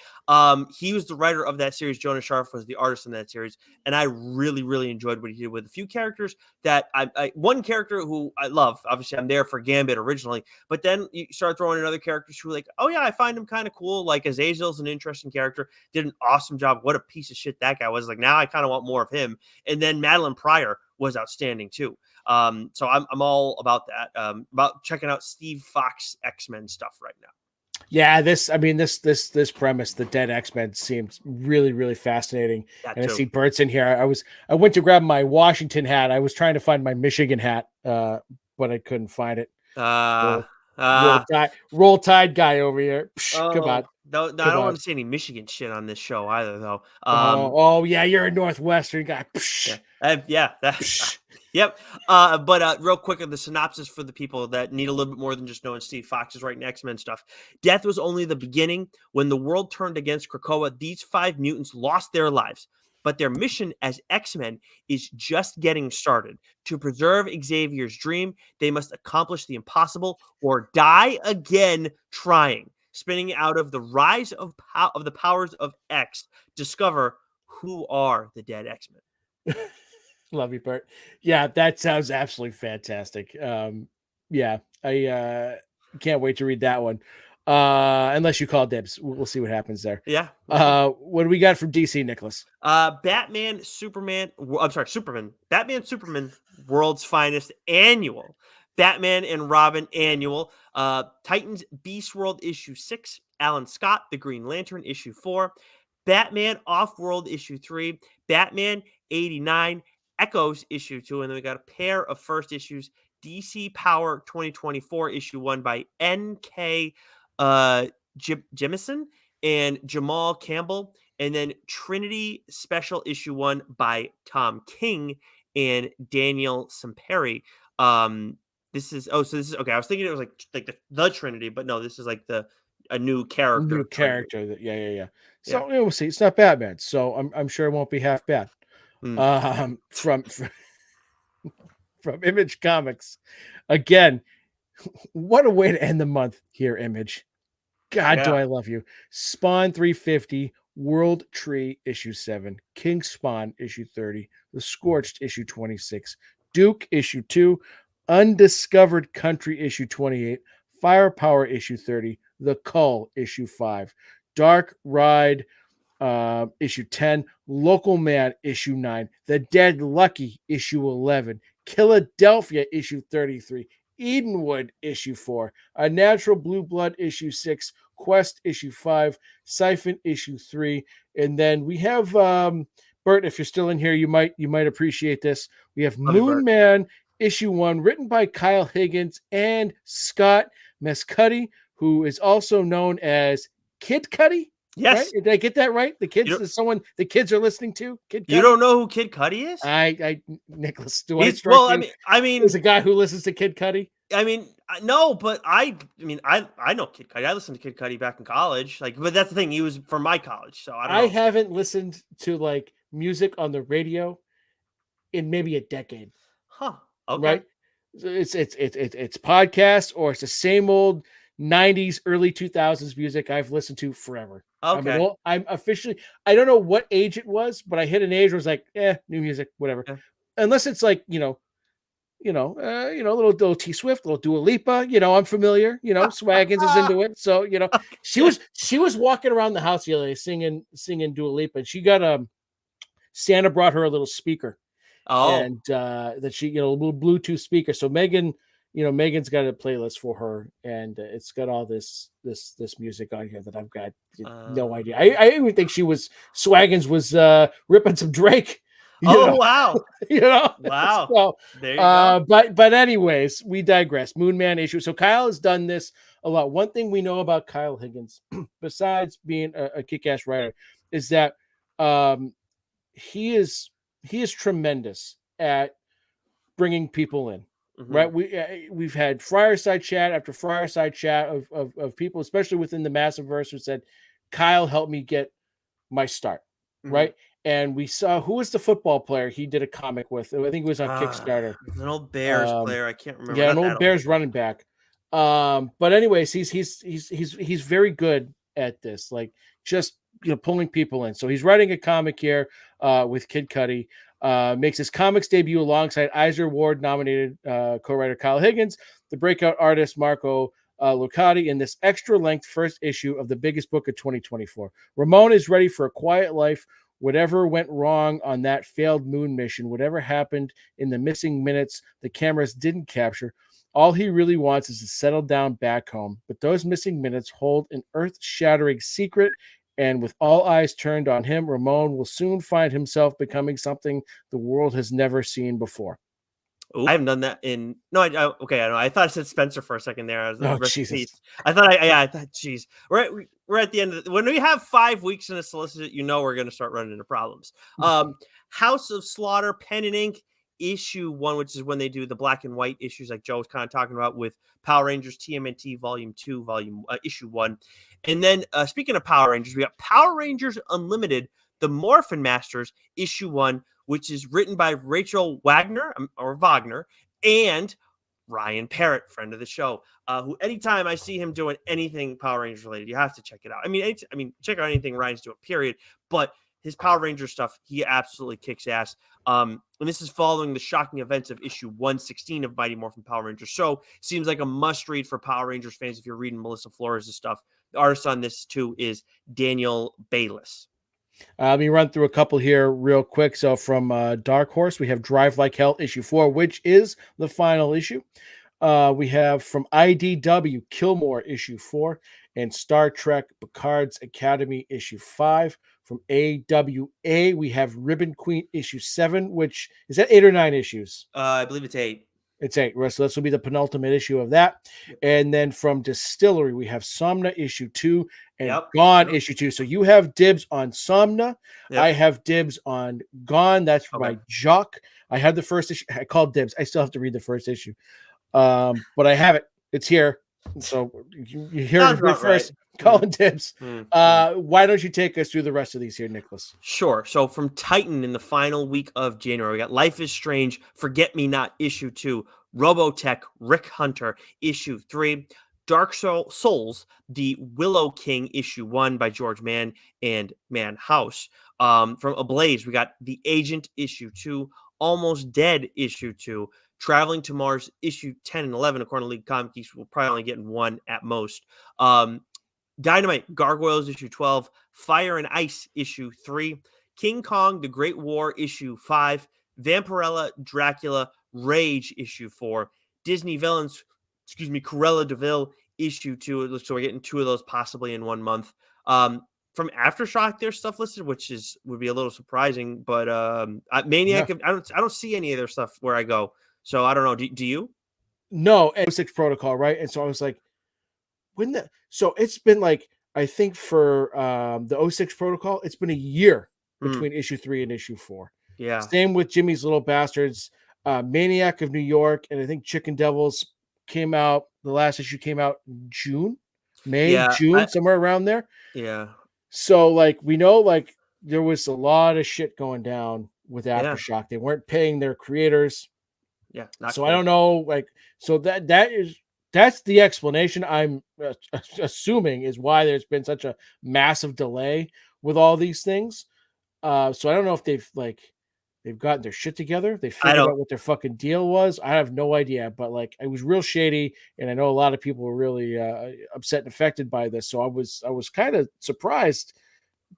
[SPEAKER 2] he was the writer of that series. Jonah Sharf was the artist in that series, and I really, really enjoyed what he did with a few characters that one character who I love. Obviously, I'm there for Gambit originally, but then you start throwing in other characters who are like, oh yeah, I find him kind of cool. Like Azazel's an interesting character, did an awesome job. What a piece of shit that guy was. Like now I kind of want more of him. And then Madeline Pryor was outstanding too. So I'm all about that. About checking out Steve Fox X-Men stuff right now.
[SPEAKER 1] Yeah, this premise, the Dead X-Men, seems really, really fascinating. I see Bert's in here. I went to grab my Washington hat. I was trying to find my Michigan hat, but I couldn't find it. Roll Tide guy over here. Come on.
[SPEAKER 2] No, I don't want to see any Michigan shit on this show either, though.
[SPEAKER 1] Yeah, you're a Northwestern guy.
[SPEAKER 2] Yep. But real quick on the synopsis for the people that need a little bit more than just knowing Steve Fox is writing X-Men stuff. Death was only the beginning. When the world turned against Krakoa, these 5 mutants lost their lives. But their mission as X-Men is just getting started. To preserve Xavier's dream, they must accomplish the impossible or die again trying. Spinning out of the rise of the powers of X, discover who are the dead X-Men.
[SPEAKER 1] Love you, Bert. Yeah, that sounds absolutely fantastic. Yeah, I can't wait to read that one. Unless you call dibs, we'll see what happens there.
[SPEAKER 2] Yeah.
[SPEAKER 1] What do we got from DC, Nicholas?
[SPEAKER 2] Batman, Superman, Batman, Superman, World's Finest Annual. Batman and Robin Annual. Titans Beast World issue 6. Alan Scott, The Green Lantern issue 4. Batman Off-World issue 3. Batman 89. Echoes issue 2. And then we got a pair of first issues. DC Power 2024 issue 1 by N.K. Jemison and Jamal Campbell. And then Trinity Special issue 1 by Tom King and Daniel Samperi. This is okay. I was thinking it was like the Trinity, but no, this is like a new character.
[SPEAKER 1] New character. Yeah. So we'll see. It's not Batman, so I'm sure it won't be half bad. From Image Comics, again, what a way to end the month here, Image. God, do I love you. Spawn 350, World Tree issue 7, King Spawn issue 30, The Scorched issue 26, Duke issue 2, Undiscovered Country issue 28, Firepower issue 30, The Cull issue 5, Dark Ride issue 10, Local Man issue 9, The Dead Lucky issue 11, Philadelphia issue 33, Edenwood issue 4, A Natural Blue Blood issue 6, Quest issue 5, Siphon issue 3, and then we have Bert, if you're still in here, you might appreciate this. We have
[SPEAKER 2] Love you,
[SPEAKER 1] Moon
[SPEAKER 2] Bert.
[SPEAKER 1] Man issue 1, written by Kyle Higgins and Scott Mescudi, who is also known as Kid Cudi.
[SPEAKER 2] Yes.
[SPEAKER 1] Right? Did I get that right? The kids is someone the kids are listening to. Kid Cudi?
[SPEAKER 2] You don't know who Kid Cudi is?
[SPEAKER 1] Nicholas, do I strike you?
[SPEAKER 2] I mean,
[SPEAKER 1] as a guy who listens to Kid Cudi?
[SPEAKER 2] I mean, no, but I know Kid Cudi. I listened to Kid Cudi back in college. But that's the thing. He was from my college, so I don't know.
[SPEAKER 1] I haven't listened to like music on the radio in maybe a decade.
[SPEAKER 2] Huh. Okay.
[SPEAKER 1] Right? It's podcasts or it's the same old 90s, early 2000s music I've listened to forever.
[SPEAKER 2] Okay.
[SPEAKER 1] I'm officially, I don't know what age it was, but I hit an age where it's like, new music, whatever. Yeah. Unless it's like, little T Swift, little Dua Lipa, I'm familiar, Swaggins is into it. So, she was walking around the house the other day singing Dua Lipa, and she got Santa brought her a little speaker.
[SPEAKER 2] Oh,
[SPEAKER 1] and that she, a little Bluetooth speaker. So Megan's got a playlist for her, and it's got all this music on here that I've got no idea. I even think Swaggins was ripping some Drake.
[SPEAKER 2] Wow.
[SPEAKER 1] Wow. So, there you go. But anyways, we digress. Moon Man issue. So Kyle has done this a lot. One thing we know about Kyle Higgins, besides being a kick-ass writer, is that he is tremendous at bringing people in. Mm-hmm. Right. We've had fireside chat after fireside chat of people, especially within the Massiveverse, who said, Kyle helped me get my start. Mm-hmm. Right. And we saw, who was the football player he did a comic with? I think it was on Kickstarter.
[SPEAKER 2] An old Bears player. I can't remember.
[SPEAKER 1] Yeah, an old Bears running back. But anyways, he's very good at this, like just pulling people in. So he's writing a comic here with Kid Cudi. Makes his comics debut alongside Eisner Award nominated co-writer Kyle Higgins, the breakout artist Marco Lucati, in this extra length first issue of the biggest book of 2024. Ramon is ready for a quiet life. Whatever went wrong on that failed moon mission, whatever happened in the missing minutes the cameras didn't capture, all he really wants is to settle down back home. But those missing minutes hold an earth-shattering secret, and with all eyes turned on him, Ramon will soon find himself becoming something the world has never seen before.
[SPEAKER 2] Ooh, I haven't done that in I know. I thought I said Spencer for a second there.
[SPEAKER 1] Jesus.
[SPEAKER 2] I thought, geez, we're at the end of when we have 5 weeks in a Solicit, we're going to start running into problems. House of Slaughter, Pen and Ink, issue 1, which is when they do the black and white issues like Joe was kind of talking about with Power Rangers TMNT Volume 2, issue 1. And then speaking of Power Rangers, we got Power Rangers Unlimited, The Morphin Masters, issue 1, which is written by Rachel Wagner and Ryan Parrott, friend of the show, who anytime I see him doing anything Power Rangers related, you have to check it out. I mean, check out anything Ryan's doing, period. But his Power Ranger stuff, he absolutely kicks ass. And this is following the shocking events of issue 116 of Mighty Morphin Power Rangers. So seems like a must read for Power Rangers fans if you're reading Melissa Flores' stuff. The artist on this too is Daniel Bayliss.
[SPEAKER 1] Let me run through a couple here real quick. So from Dark Horse, we have Drive Like Hell issue 4, which is the final issue. We have from IDW, Killmore issue 4, and Star Trek Picard's Academy issue 5. From AWA, we have Ribbon Queen issue 7, which is that 8 or 9 issues?
[SPEAKER 2] I believe it's 8.
[SPEAKER 1] It's 8. So this will be the penultimate issue of that. And then from Distillery, we have Somna issue 2 and Gone issue 2. So you have dibs on Somna. I have dibs on Gone. That's my jock. I had the first issue. I called dibs. I still have to read the first issue. But I have it. It's here. So you hear it first. Right. Colin Tibbs. Why don't you take us through the rest of these here, Nicholas?
[SPEAKER 2] Sure. So from Titan in the final week of January, we got Life is Strange, Forget Me Not, issue 2, Robotech, Rick Hunter, issue 3, Dark Souls, The Willow King, issue 1 by George Mann and Man House. From Ablaze, we got The Agent, issue 2, Almost Dead, issue 2, Traveling to Mars issue 10 and 11, according to League Comic Geeks, we'll probably only get one at most. Dynamite Gargoyles issue 12, Fire and Ice issue 3, King Kong The Great War issue 5, Vampirella Dracula Rage issue 4, Disney Villains, Cruella de Vil issue 2. So we're getting 2 of those possibly in 1 month. From Aftershock, there's stuff listed, which would be a little surprising. But Maniac, I don't see any of their stuff where I go. So I don't know. Do you?
[SPEAKER 1] No, 06 Protocol, right? And so I was like, so it's been like, I think for the 06 Protocol, it's been a year between issue 3 and issue 4.
[SPEAKER 2] Yeah.
[SPEAKER 1] Same with Jimmy's Little Bastards, Maniac of New York, and I think Chicken Devils came out. The last issue came out in June, June, somewhere around there.
[SPEAKER 2] Yeah.
[SPEAKER 1] So like we know, like there was a lot of shit going down with Aftershock. Yeah. They weren't paying their creators.
[SPEAKER 2] Yeah.
[SPEAKER 1] So cool. I don't know. Like, so that's the explanation I'm assuming is why there's been such a massive delay with all these things. So I don't know if they've gotten their shit together. They figured out what their fucking deal was. I have no idea, but like it was real shady, and I know a lot of people were really upset and affected by this. So I was kind of surprised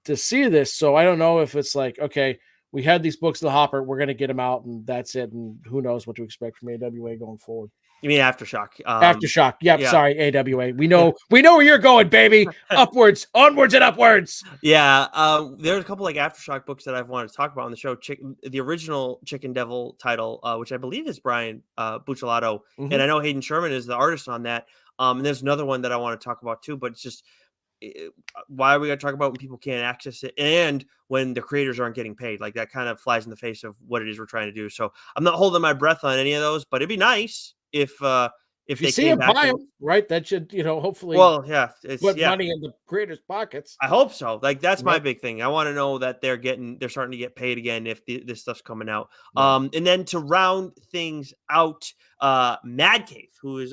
[SPEAKER 1] to see this. So I don't know if it's like, okay, we had these books in the hopper, we're gonna get them out, and that's it. And who knows what to expect from AWA going forward.
[SPEAKER 2] You mean Aftershock?
[SPEAKER 1] Aftershock. Yep. Yeah. Sorry, AWA. We know where you're going, baby. Upwards, onwards, and upwards.
[SPEAKER 2] Yeah. There's a couple like Aftershock books that I've wanted to talk about on the show. The original Chicken Devil title, which I believe is Brian Buccellato, and I know Hayden Sherman is the artist on that. And there's another one that I want to talk about too, but it's just why are we going to talk about when people can't access it and when the creators aren't getting paid? Like that kind of flies in the face of what it is we're trying to do. So I'm not holding my breath on any of those, but it'd be nice if they
[SPEAKER 1] see them buy them, right? That should, hopefully.
[SPEAKER 2] Well, yeah,
[SPEAKER 1] put money in the creators' pockets.
[SPEAKER 2] I hope so. Like that's my big thing. I want to know that they're starting to get paid again if this stuff's coming out. And then to round things out, Mad Cave, who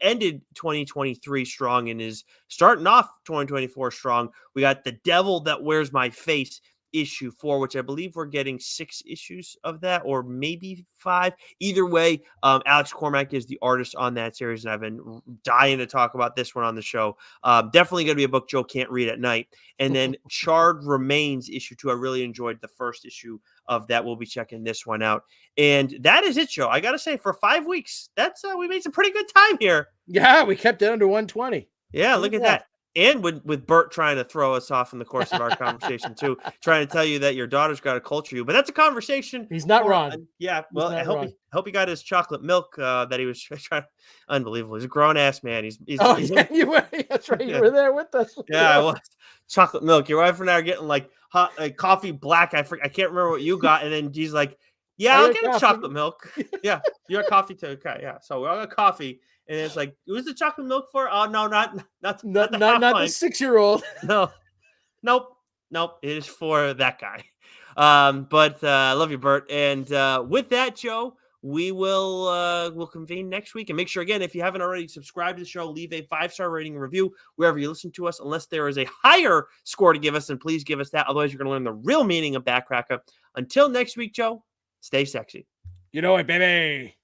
[SPEAKER 2] ended 2023 strong and is starting off 2024 strong. We got The Devil That Wears My Face issue 4, which I believe we're getting 6 issues of that, or maybe 5. Either way, Alex Cormack is the artist on that series, and I've been dying to talk about this one on the show. Definitely going to be a book Joe can't read at night. And then Charred Remains issue 2. I really enjoyed the first issue of that. We'll be checking this one out. And that is it, Joe. I got to say, for 5 weeks, that's we made some pretty good time here.
[SPEAKER 1] Yeah, we kept it under 120.
[SPEAKER 2] Yeah, look at that. And with Bert trying to throw us off in the course of our conversation too, trying to tell you that your daughter's got to culture you, but that's a conversation.
[SPEAKER 1] He's not wrong.
[SPEAKER 2] Yeah, well, I hope he got his chocolate milk that he was trying. Unbelievable. He's a grown ass man. He's
[SPEAKER 1] that's right. You were there with us.
[SPEAKER 2] Yeah, I was. Chocolate milk. Your wife and I are getting like hot, coffee black. I can't remember what you got, and then he's like, "Yeah, I'll get a chocolate milk." Yeah, you got coffee too. Okay, yeah. So we all got coffee. And it's like, who's the chocolate milk for? Oh, no, not the
[SPEAKER 1] 6-year-old.
[SPEAKER 2] No, nope. It is for that guy. But I love you, Bert. And with that, Joe, we will convene next week. And make sure, again, if you haven't already subscribed to the show, leave a 5-star rating and review wherever you listen to us. Unless there is a higher score to give us, then please give us that. Otherwise, you're going to learn the real meaning of Backcracker. Until next week, Joe, stay sexy.
[SPEAKER 1] You know it, baby.